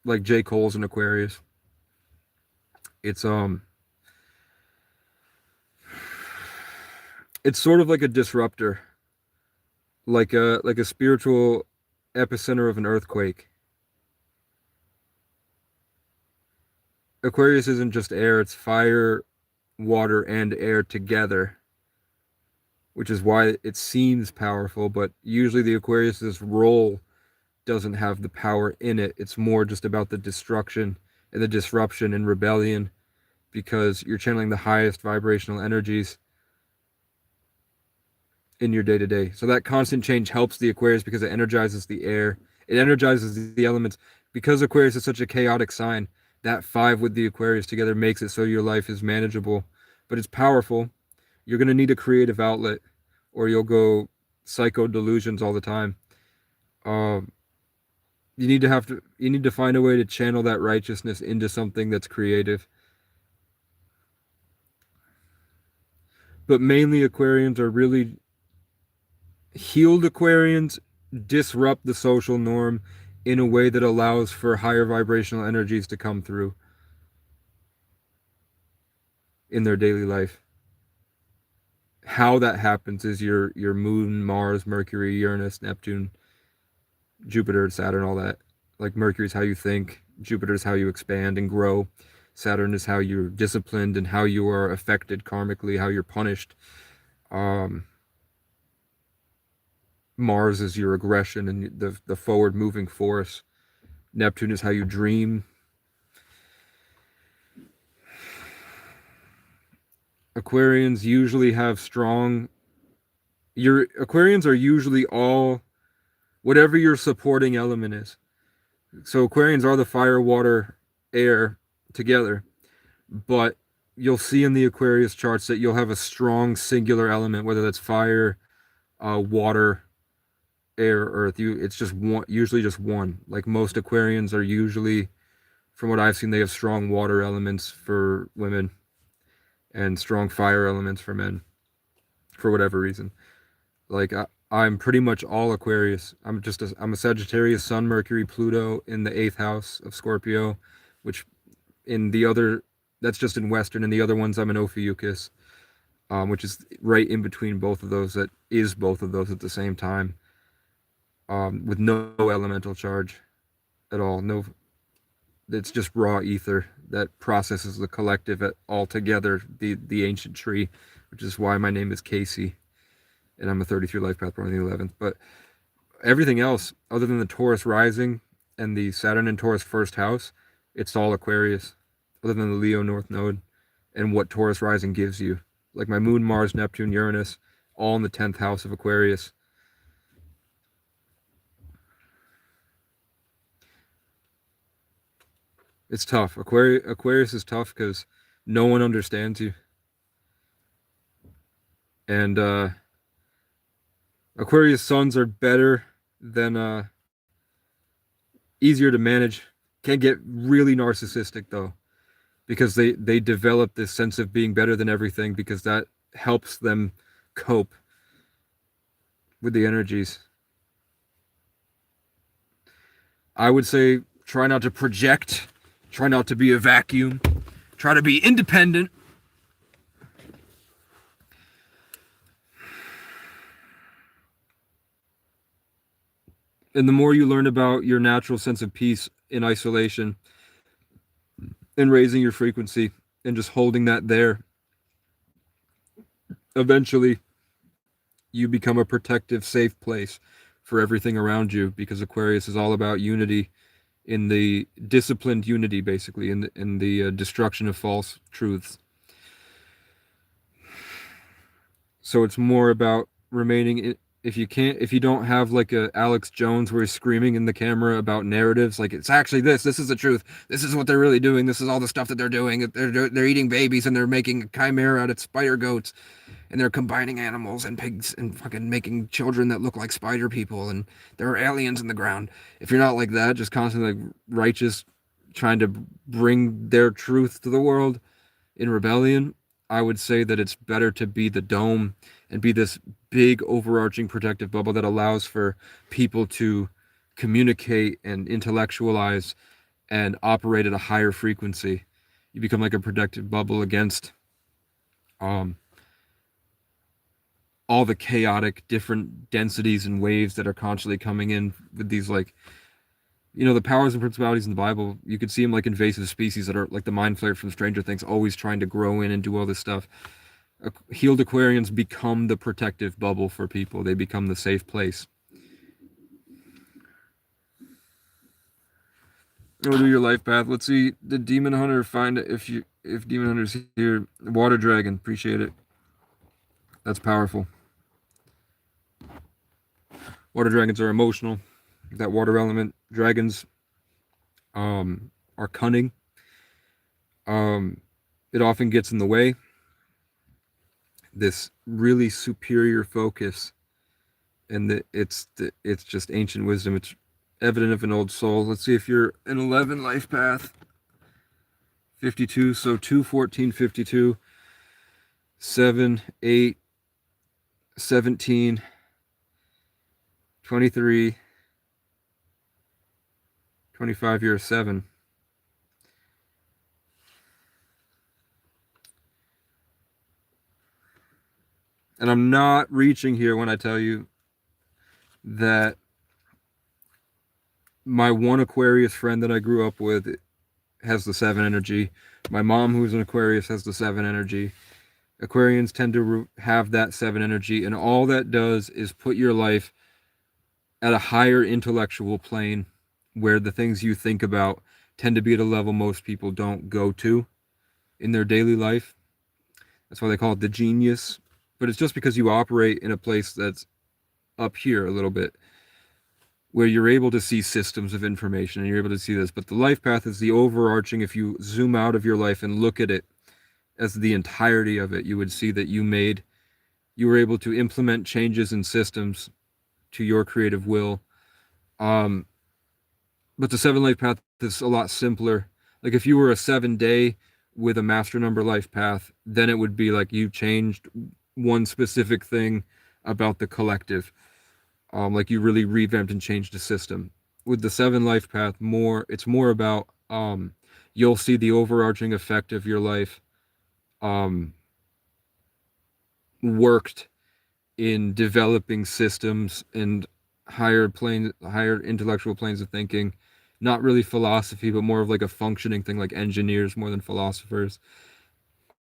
Like J. Cole's an Aquarius. It's it's sort of like a disruptor, like a spiritual epicenter of an earthquake. Aquarius isn't just air, it's fire, water, and air together, which is why it seems powerful, but usually the Aquarius's role doesn't have the power in it. It's more just about the destruction and the disruption and rebellion because you're channeling the highest vibrational energies in your day to day. So that constant change helps the Aquarius because it energizes the air, it energizes the elements. Because Aquarius is such a chaotic sign, that five with the Aquarius together makes it so your life is manageable, but it's powerful. You're going to need a creative outlet or you'll go psycho delusions all the time. Um, you need to find a way to channel that righteousness into something that's creative. But mainly Aquarians are really healed. Aquarians disrupt the social norm in a way that allows for higher vibrational energies to come through in their daily life. How that happens is your moon, Mars, Mercury, Uranus, Neptune, Jupiter, Saturn, all that. Like Mercury is how you think, Jupiter is how you expand and grow. Saturn is how you're disciplined and how you are affected karmically, how you're punished. Um, Mars is your aggression and the forward moving force. Neptune is how you dream. Aquarians usually have strong. Your Aquarians are usually all whatever your supporting element is. So Aquarians are the fire, water, air together, but you'll see in the Aquarius charts that you'll have a strong singular element, whether that's fire, water, air, earth. It's just one, usually just one. Like most Aquarians are usually, from what I've seen, they have strong water elements for women and strong fire elements for men, for whatever reason. I'm pretty much all Aquarius. I'm a Sagittarius, Sun, Mercury, Pluto in the eighth house of Scorpio, which in the other, that's just in Western. And the other ones, I'm an Ophiuchus, which is right in between both of those. That is both of those at the same time, with no elemental charge at all. No, it's just raw ether that processes the collective all together. The ancient tree, which is why my name is Casey. and I'm a 33 life path, born on the 11th. But everything else, other than the Taurus rising and the Saturn in Taurus first house, it's all Aquarius, other than the Leo North Node and what Taurus rising gives you. Like my Moon, Mars, Neptune, Uranus, all in the 10th house of Aquarius. It's tough. Aquarius is tough because no one understands you. And Aquarius suns are better than easier to manage. Can get really narcissistic though, because they develop this sense of being better than everything because that helps them cope with the energies. I would say try not to project, try not to be a vacuum, try to be independent. And the more you learn about your natural sense of peace in isolation and raising your frequency and just holding that there, eventually you become a protective, safe place for everything around you because Aquarius is all about unity in the disciplined unity, basically, in the destruction of false truths. So it's more about remaining. If you don't have like a Alex Jones where he's screaming in the camera about narratives, like it's actually this is the truth. This is what they're really doing. This is all the stuff that they're doing. They're eating babies and they're making a chimera out of spider goats, and they're combining animals and pigs and fucking making children that look like spider people, and there are aliens in the ground. If you're not like that, just constantly like righteous, trying to bring their truth to the world in rebellion, I would say that it's better to be the dome and be this big overarching protective bubble that allows for people to communicate and intellectualize and operate at a higher frequency. You become like a protective bubble against um, all the chaotic different densities and waves that are constantly coming in with these like the powers and principalities in the Bible. You could see them like invasive species that are like the mind flayer from Stranger Things, always trying to grow in and do all this stuff. Healed Aquarians become the protective bubble for people. They become the safe place. We'll do your life path. Let's see. Did Demon Hunter find it? If Demon Hunter's here, Water Dragon. Appreciate it. That's powerful. Water dragons are emotional. That water element. Dragons are cunning. It often gets in the way. This really superior focus, and it's just ancient wisdom. It's evident of an old soul. Let's see if you're an 11 life path. 52, so 2, 14, 52, 7, 8, 17, 23, 25, you're a 7. And I'm not reaching here when I tell you that my one Aquarius friend that I grew up with has the 7 energy. My mom, who's an Aquarius, has the 7 energy. Aquarians tend to have that 7 energy, and all that does is put your life at a higher intellectual plane where the things you think about tend to be at a level most people don't go to in their daily life. That's why they call it the genius. But it's just because you operate in a place that's up here a little bit, where you're able to see systems of information and you're able to see this. But the life path is the overarching. If you zoom out of your life and look at it as the entirety of it, you would see that you were able to implement changes in systems to your creative will. But the 7 life path is a lot simpler. Like if you were a 7-day with a master number life path, then it would be like you changed one specific thing about the collective. Like you really revamped and changed the system. With the 7 life path, it's more about you'll see the overarching effect of your life worked in developing systems and higher intellectual planes of thinking. Not really philosophy, but more of like a functioning thing, like engineers more than philosophers.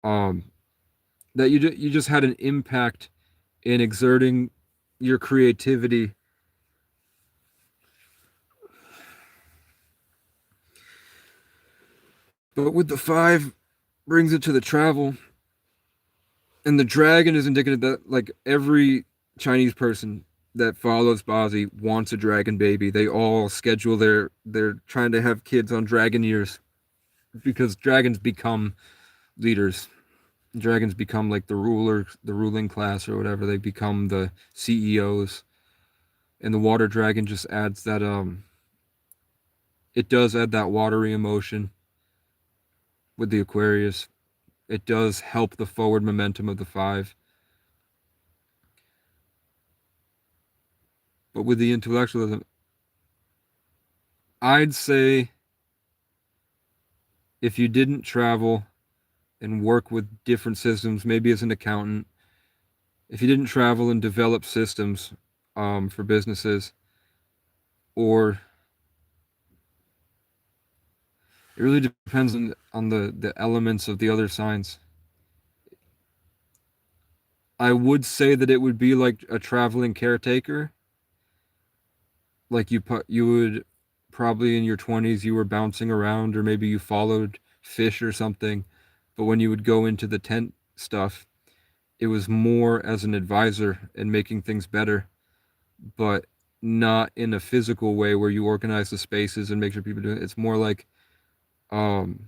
That you just had an impact in exerting your creativity. But with the five, brings it to the travel, and the dragon is indicative that like every Chinese person that follows Bazi wants a dragon baby. They all schedule they're trying to have kids on dragon years because dragons become leaders. Dragons become like the ruling class or whatever. They become the CEOs, and the water dragon just adds that it does add that watery emotion with the Aquarius. It does help the forward momentum of the five. But with the intellectualism, I'd say if you didn't travel and work with different systems, maybe as an accountant, if you didn't travel and develop systems for businesses, or it really depends on the elements of the other signs. I would say that it would be like a traveling caretaker. Like you would probably in your 20s you were bouncing around or maybe you followed fish or something. But when you would go into the tent stuff, it was more as an advisor and making things better, but not in a physical way where you organize the spaces and make sure people do it. It's more like um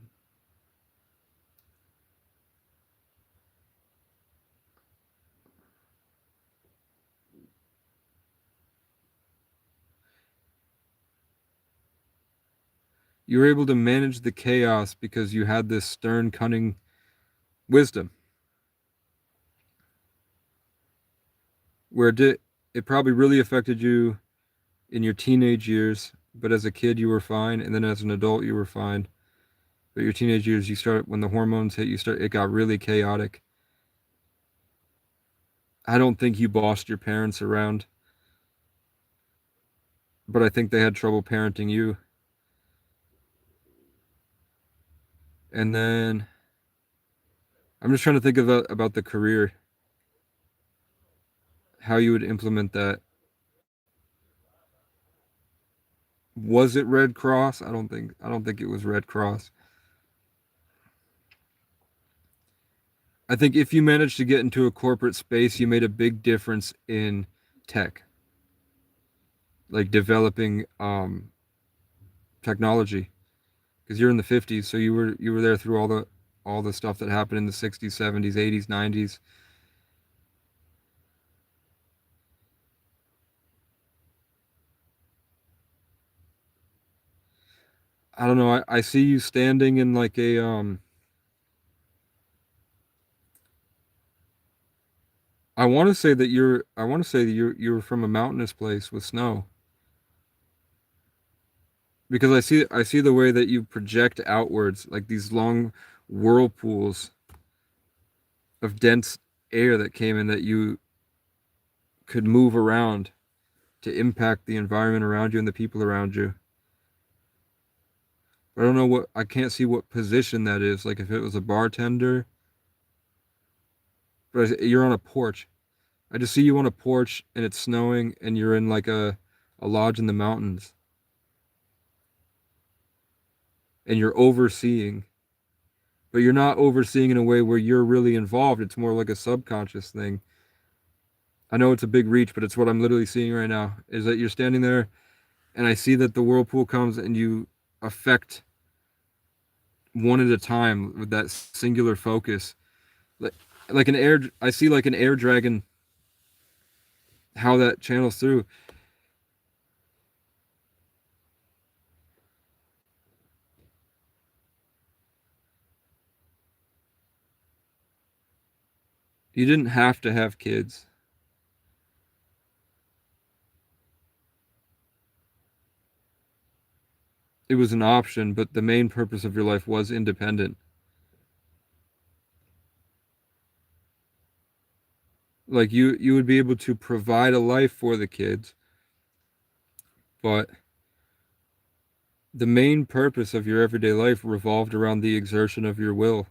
you were able to manage the chaos because you had this stern, cunning wisdom. Where it probably really affected you in your teenage years, but as a kid you were fine, and then as an adult you were fine. But your teenage years, you start when the hormones hit, it got really chaotic. I don't think you bossed your parents around, but I think they had trouble parenting you. And then I'm just trying to think about the career, how you would implement that. Was it Red Cross? I don't think it was Red Cross. I think if you managed to get into a corporate space, you made a big difference in tech, like developing technology, because you're in the 50s, so you were there through all the stuff that happened in the 60s, 70s, 80s, 90s. I don't know. I see you standing in like a I want to say that you're from a mountainous place with snow because I see the way that you project outwards like these long whirlpools of dense air that came in that you could move around to impact the environment around you and the people around you. But I don't know I can't see what position that is. Like if it was a bartender, but you're on a porch. I just see you on a porch and it's snowing and you're in like a lodge in the mountains and you're overseeing, but you're not overseeing in a way where you're really involved. It's more like a subconscious thing. I know it's a big reach, but it's what I'm literally seeing right now is that you're standing there and I see that the whirlpool comes and you affect one at a time with that singular focus. Like, like an air, I see like an air dragon, how that channels through. You didn't have to have kids. It was an option, but the main purpose of your life was independent. Like you would be able to provide a life for the kids, but the main purpose of your everyday life revolved around the exertion of your will.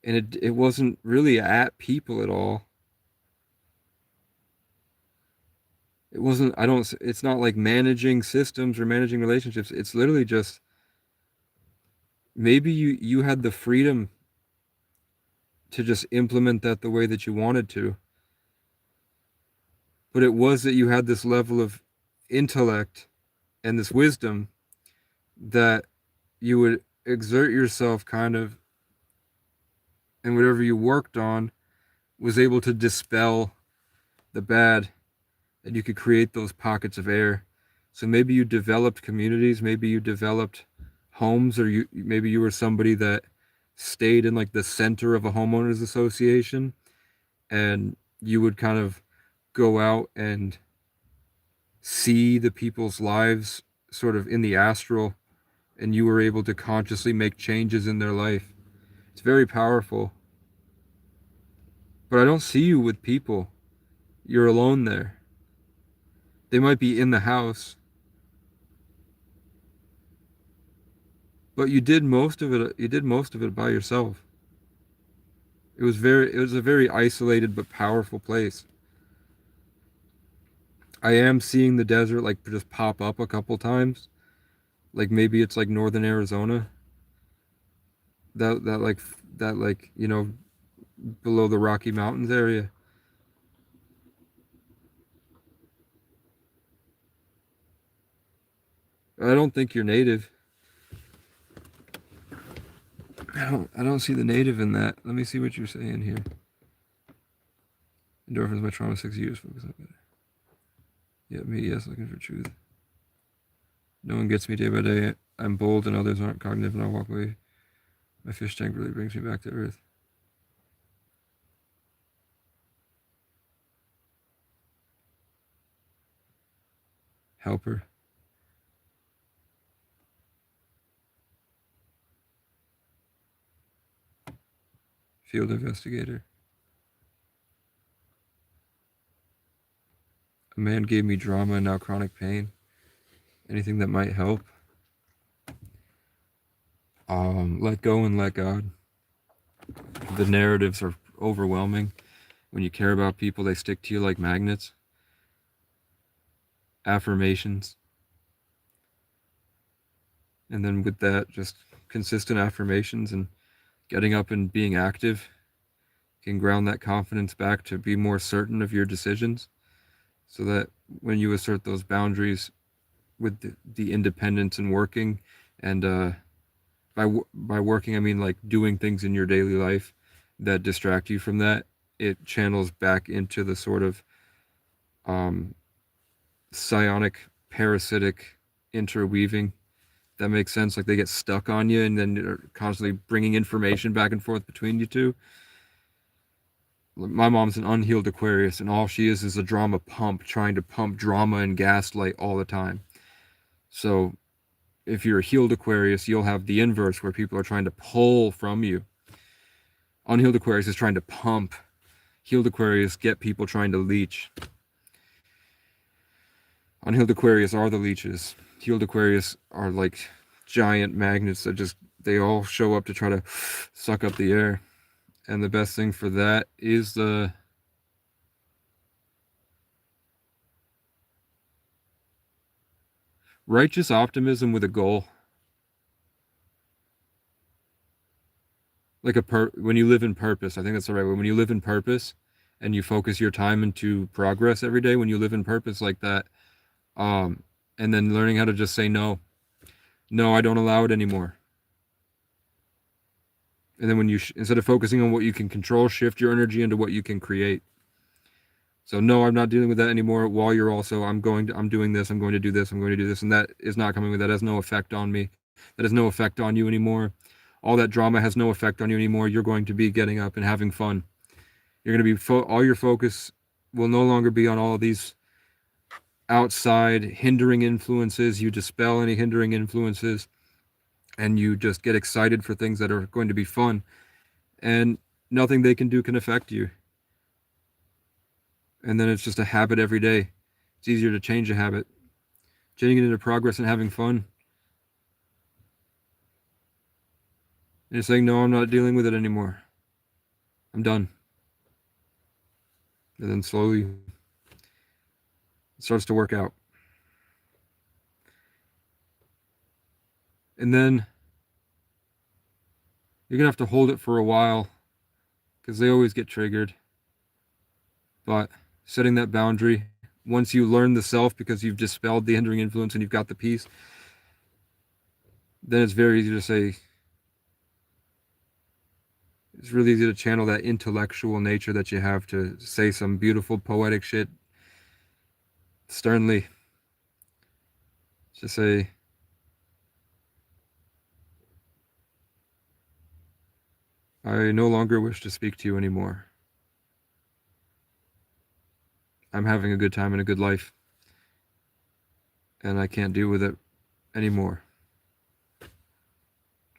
And it wasn't really at people at all. It wasn't, I don't, it's not like managing systems or managing relationships. It's literally just maybe you had the freedom to just implement that the way that you wanted to, but it was that you had this level of intellect and this wisdom that you would exert yourself kind of, and whatever you worked on was able to dispel the bad, and you could create those pockets of air. So maybe you developed communities, maybe you developed homes, or maybe you were somebody that stayed in like the center of a homeowners association, and you would kind of go out and see the people's lives sort of in the astral, and you were able to consciously make changes in their life. It's very powerful. But I don't see you with people. You're alone there. They might be in the house, but you did most of it. You did most of it by yourself. It was a very isolated but powerful place. I am seeing the desert like just pop up a couple times. Like maybe it's like northern Arizona. That like that like, below the Rocky Mountains area. I don't think you're native. I don't see the native in that. Let me see what you're saying here. Endorphins, my trauma, 6 years. Focus on better. Yeah, me, yes, looking for truth. No one gets me day by day. I'm bold and others aren't cognitive, and I walk away. My fish tank really brings me back to earth. Helper. Field investigator. A man gave me drama and now chronic pain. Anything that might help. Let go and let God. The narratives are overwhelming. When you care about people, they stick to you like magnets. Affirmations. And then with that, just consistent affirmations and getting up and being active can ground that confidence back to be more certain of your decisions, so that when you assert those boundaries with the independence and working, and by working I mean like doing things in your daily life that distract you from that, it channels back into the sort of um, psionic parasitic interweaving. That makes sense. Like they get stuck on you, and then you're constantly bringing information back and forth between you two. My mom's an unhealed Aquarius, and all she is a drama pump, trying to pump drama and gaslight all the time. So if you're a healed Aquarius, you'll have the inverse, where people are trying to pull from you. Unhealed Aquarius is trying to pump. Healed Aquarius get people trying to leech. Unhealed Aquarius are the leeches. Healed Aquarius are like giant magnets that just, they all show up to try to suck up the air. And the best thing for that is the righteous optimism with a goal. Like when you live in purpose, I think that's the right way. When you live in purpose and you focus your time into progress every day, when you live in purpose like that, um, and then learning how to just say no. No, I don't allow it anymore. And then when you instead of focusing on what you can control, shift your energy into what you can create. So no, I'm not dealing with that anymore. While you're also, I'm doing this, I'm going to do this, I'm going to do this, and that is not coming with, that has no effect on me. That has no effect on you anymore. All that drama has no effect on you anymore. You're going to be getting up and having fun. You're going to be all your focus will no longer be on all of these outside hindering influences. You dispel any hindering influences, and you just get excited for things that are going to be fun, and nothing they can do can affect you. And then it's just a habit every day. It's easier to change a habit. Changing it into progress and having fun. And just saying, no, I'm not dealing with it anymore. I'm done. And then slowly It starts to work out. And then you're going to have to hold it for a while because they always get triggered. But setting that boundary, once you learn the self because you've dispelled the hindering influence and you've got the peace, then it's very easy to say, it's really easy to channel that intellectual nature that you have to say some beautiful poetic shit sternly. Just say, I no longer wish to speak to you anymore. I'm having a good time and a good life, and I can't deal with it anymore.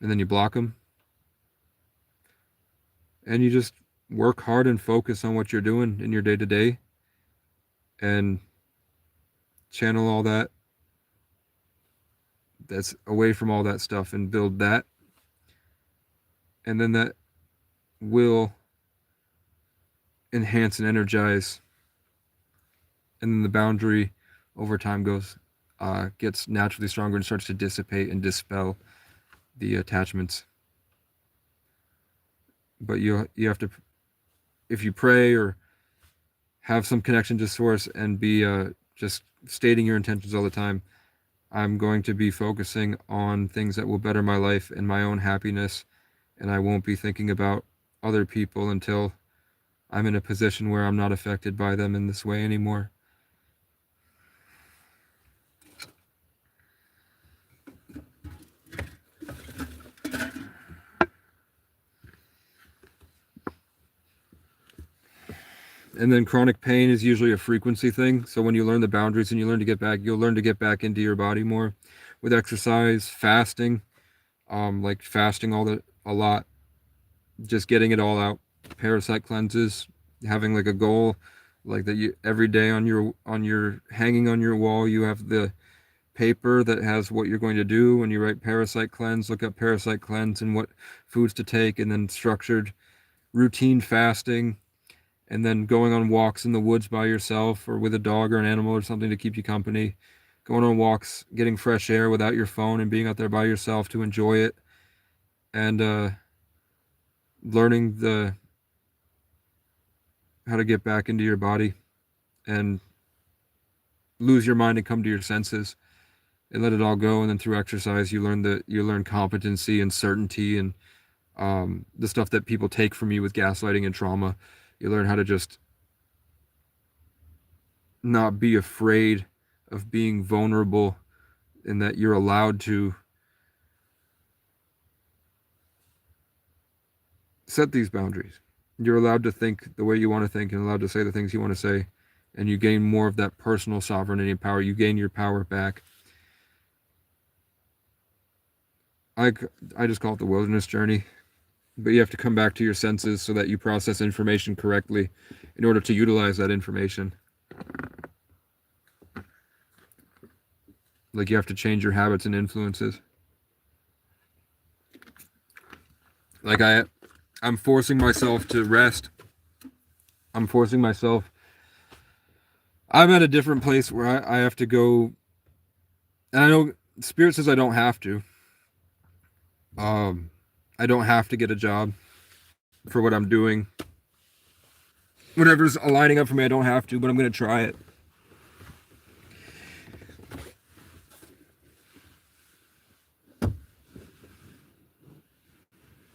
And then you block them, and you just work hard and focus on what you're doing in your day-to-day, and channel all that's away from all that stuff and build that, and then that will enhance and energize, and then the boundary over time gets naturally stronger and starts to dissipate and dispel the attachments. But you have to, if you pray or have some connection to source and be just stating your intentions all the time, I'm going to be focusing on things that will better my life and my own happiness, and I won't be thinking about other people until I'm in a position where I'm not affected by them in this way anymore. And then chronic pain is usually a frequency thing. So when you learn the boundaries and you learn to get back, you'll learn to get back into your body more with exercise, fasting, like fasting a lot, just getting it all out. Parasite cleanses, having like a goal, like that you every day on your hanging on your wall, you have the paper that has what you're going to do. When you write parasite cleanse, look up parasite cleanse and what foods to take, and then structured routine fasting. And then going on walks in the woods by yourself or with a dog or an animal or something to keep you company. Going on walks, getting fresh air without your phone and being out there by yourself to enjoy it. And learning how to get back into your body and lose your mind and come to your senses and let it all go. And then through exercise, you learn competency and certainty and the stuff that people take from you with gaslighting and trauma. You learn how to just not be afraid of being vulnerable, and that you're allowed to set these boundaries. You're allowed to think the way you want to think and allowed to say the things you want to say, and you gain more of that personal sovereignty and power. You gain your power back. I just call it the wilderness journey. But you have to come back to your senses so that you process information correctly in order to utilize that information. Like you have to change your habits and influences. Like I'm forcing myself to rest. I'm at a different place where I have to go. And I know Spirit says I don't have to. I don't have to get a job for what I'm doing. Whatever's aligning up for me, I don't have to, but I'm going to try it.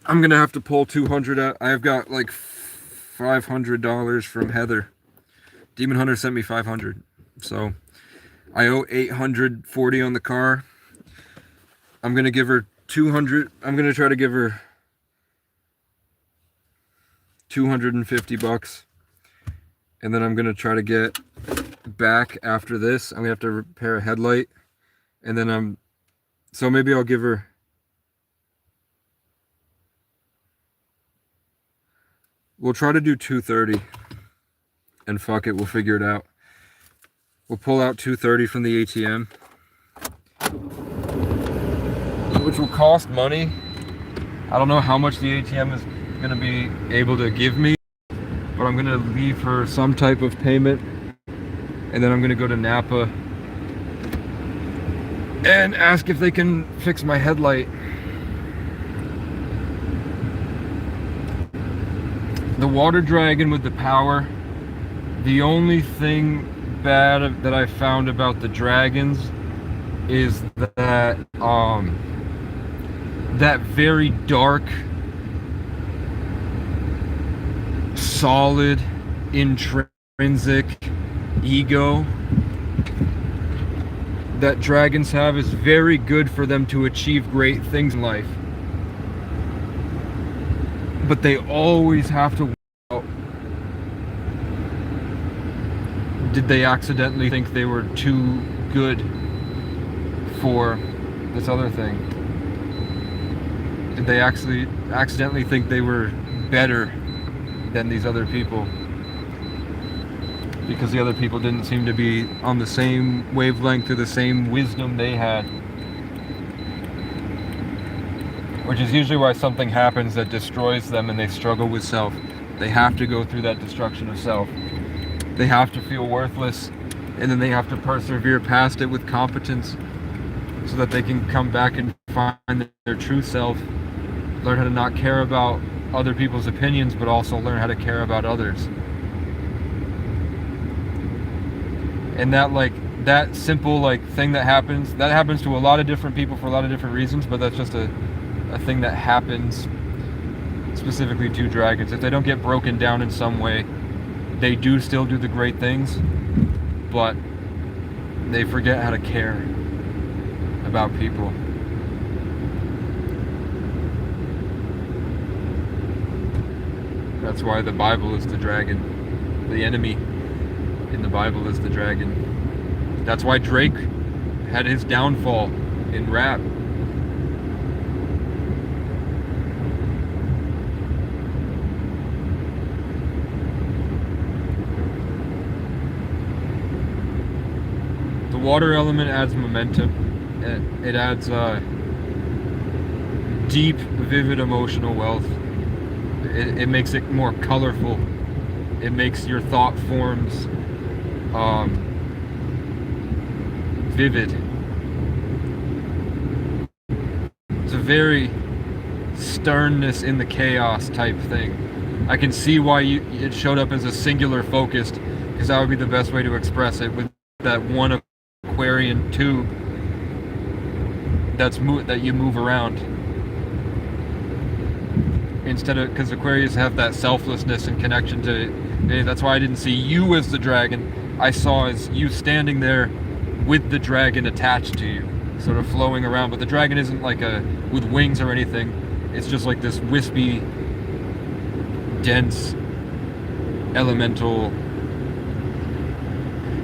I'm going to have to pull $200 out. I've got like $500 from Heather. Demon Hunter sent me $500. So I owe $840 on the car. I'm going to give her $200. I'm going to try to give her $250. And then I'm going to try to get back after this. I'm going to have to repair a headlight. And then so maybe I'll give her, we'll try to do $230. And fuck it, we'll figure it out. We'll pull out $230 from the ATM, which will cost money. I don't know how much the ATM is going to be able to give me, but I'm going to leave her some type of payment And then I'm gonna go to Napa and ask if they can fix my headlight. The water dragon with the power. The only thing bad that I found about the dragons is that that very dark, solid, intrinsic ego that dragons have is very good for them to achieve great things in life. But they always have to. Did they accidentally think they were too good for this other thing? Did they actually accidentally think they were better than these other people? Because the other people didn't seem to be on the same wavelength or the same wisdom they had. Which is usually why something happens that destroys them and they struggle with self. They have to go through that destruction of self. They have to feel worthless, and then they have to persevere past it with competence so that they can come back and find their true self, learn how to not care about other people's opinions, but also learn how to care about others. And that simple thing that happens to a lot of different people for a lot of different reasons, but that's just a thing that happens specifically to dragons. If they don't get broken down in some way, they do still do the great things, but they forget how to care about people. That's why the Bible is the dragon. The enemy in the Bible is the dragon. That's why Drake had his downfall in rap. The water element adds momentum. It adds deep, vivid emotional wealth. It makes it more colorful. It makes your thought forms vivid. It's a very sternness in the chaos type thing. I can see why it showed up as a singular focused, because that would be the best way to express it, with that one Aquarian tube that you move around, instead of, because Aquarius have that selflessness and connection to. That's why I didn't see you as the dragon. I saw as you standing there with the dragon attached to you, sort of flowing around. But the dragon isn't like with wings or anything. It's just like this wispy, dense, elemental.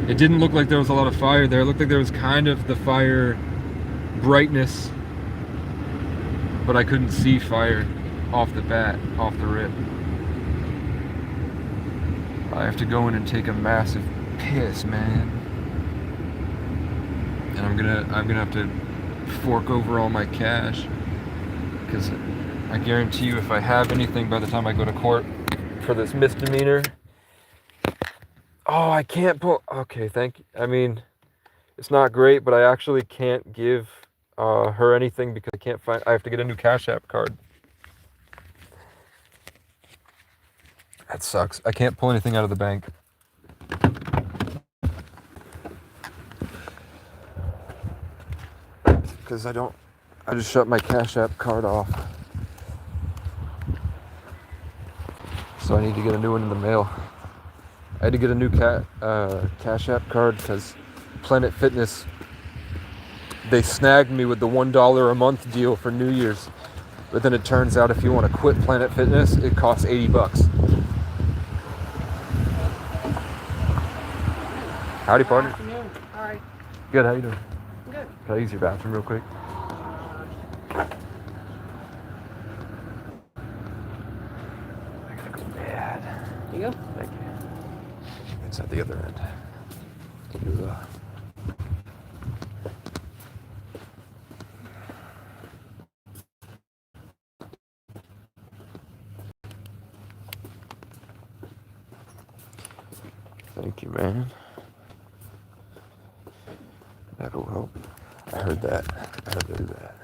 It didn't look like there was a lot of fire there. It looked like there was kind of the fire brightness, but I couldn't see fire off the bat, off the rip. I have to go in and take a massive piss, man. And I'm gonna have to fork over all my cash, because I guarantee you, if I have anything by the time I go to court for this misdemeanor. Oh, I can't pull. Okay, thank you. I mean, it's not great, but I actually can't give her anything because I can't find. I have to get a new Cash App card. That sucks. I can't pull anything out of the bank. Because I just shut my Cash App card off. So I need to get a new one in the mail. I had to get a new Cash App card because Planet Fitness, they snagged me with the $1 a month deal for New Year's. But then it turns out if you want to quit Planet Fitness, it costs $80. Howdy, partner. Good afternoon. Hi. Good, how you doing? Good. Can I use your bathroom real quick? I gotta go bad. Here you go. Thank you. It's at the other end. Ugh. Thank you, man. That will help. I heard that. I heard they do that.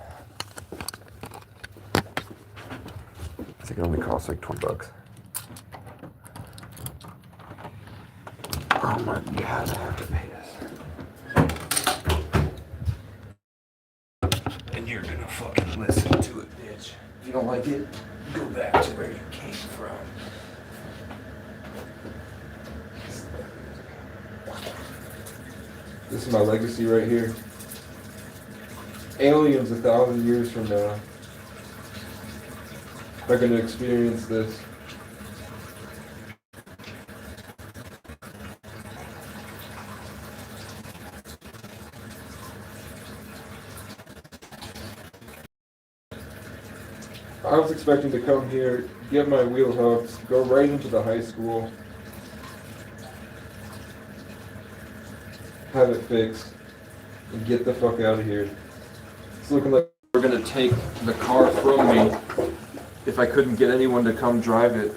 I think it only costs like $20. Oh my god, I have to pay this. And you're gonna fucking listen to it, bitch. If you don't like it, go back to where you came from. This is my legacy right here. Aliens 1,000 years from now are gonna experience this. I was expecting to come here, get my wheel hooks, go right into the high school, have it fixed, and get the fuck out of here. It's looking like we're gonna take the car from me if I couldn't get anyone to come drive it. At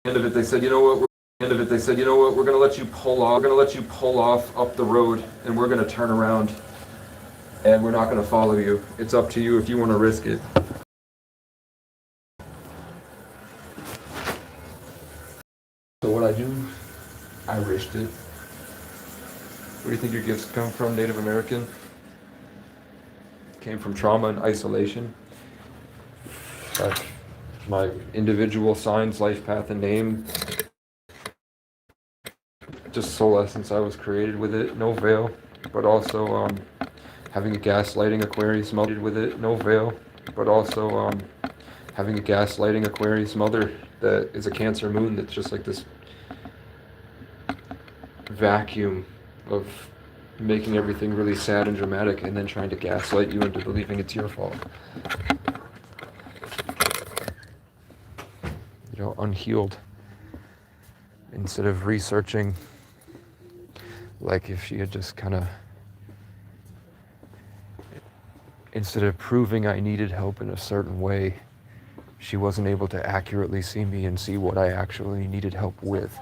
the end of it, they said, you know what? We're gonna let you pull off. We're gonna let you pull off up the road, and we're gonna turn around, and we're not gonna follow you. It's up to you if you want to risk it. So what I do, I risked it. Where do you think your gifts come from, Native American? Came from trauma and isolation. My individual signs, life path, and name. Just soul essence, I was created with it, no veil. But also having a gaslighting Aquarius mother with it, no veil. But also having a gaslighting Aquarius mother that is a Cancer moon that's just like this vacuum of making everything really sad and dramatic and then trying to gaslight you into believing it's your fault. You know, unhealed. Instead of researching, like if she had just kind of, instead of proving I needed help in a certain way, she wasn't able to accurately see me and see what I actually needed help with.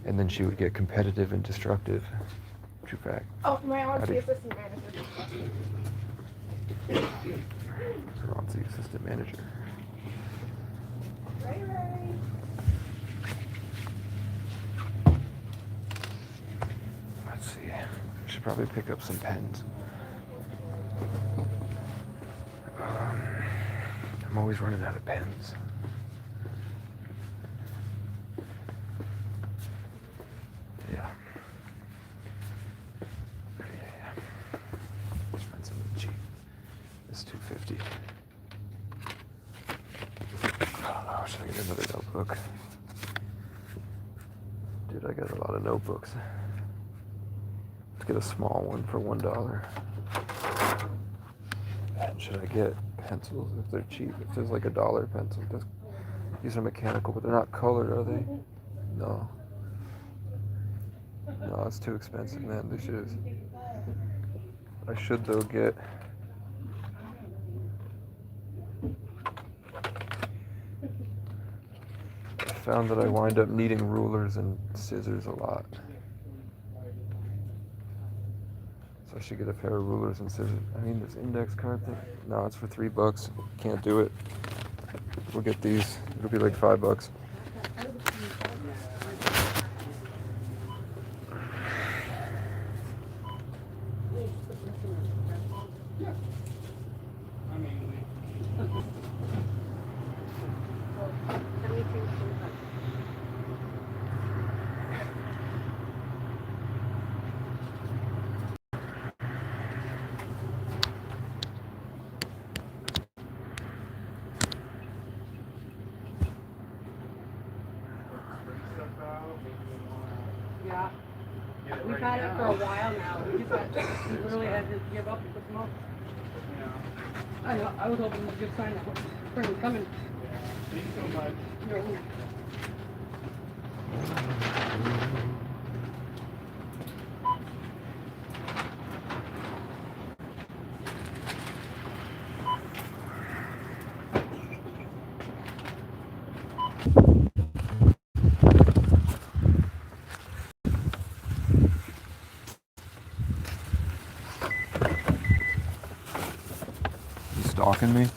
And then she would get competitive and destructive. True fact. Oh, my auntie assistant manager. Her auntie assistant manager. Ray. Let's see. I should probably pick up some pens. I'm always running out of pens. Yeah. Let's find something cheap. It's $2.50. I don't know. Should I get another notebook? Dude, I got a lot of notebooks. Let's get a small one for $1. And should I get pencils if they're cheap? If there's like $1 pencil, these are mechanical, but they're not colored, are they? No. No, it's too expensive, man. This shit is. I should though get. I found that I wind up needing rulers and scissors a lot. So I should get a pair of rulers and scissors. I mean, this index card thing. No, it's for $3. Can't do it. We'll get these. It'll be like $5. Yeah. We've had it for a while now. We literally had to give up and put them up. I know. I was hoping it was a good sign that spring was coming. Thank you so much. You're welcome. stalking me.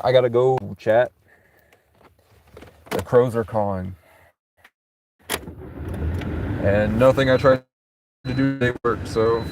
I gotta go, chat. The crows are cawing. And nothing I tried to do today worked, so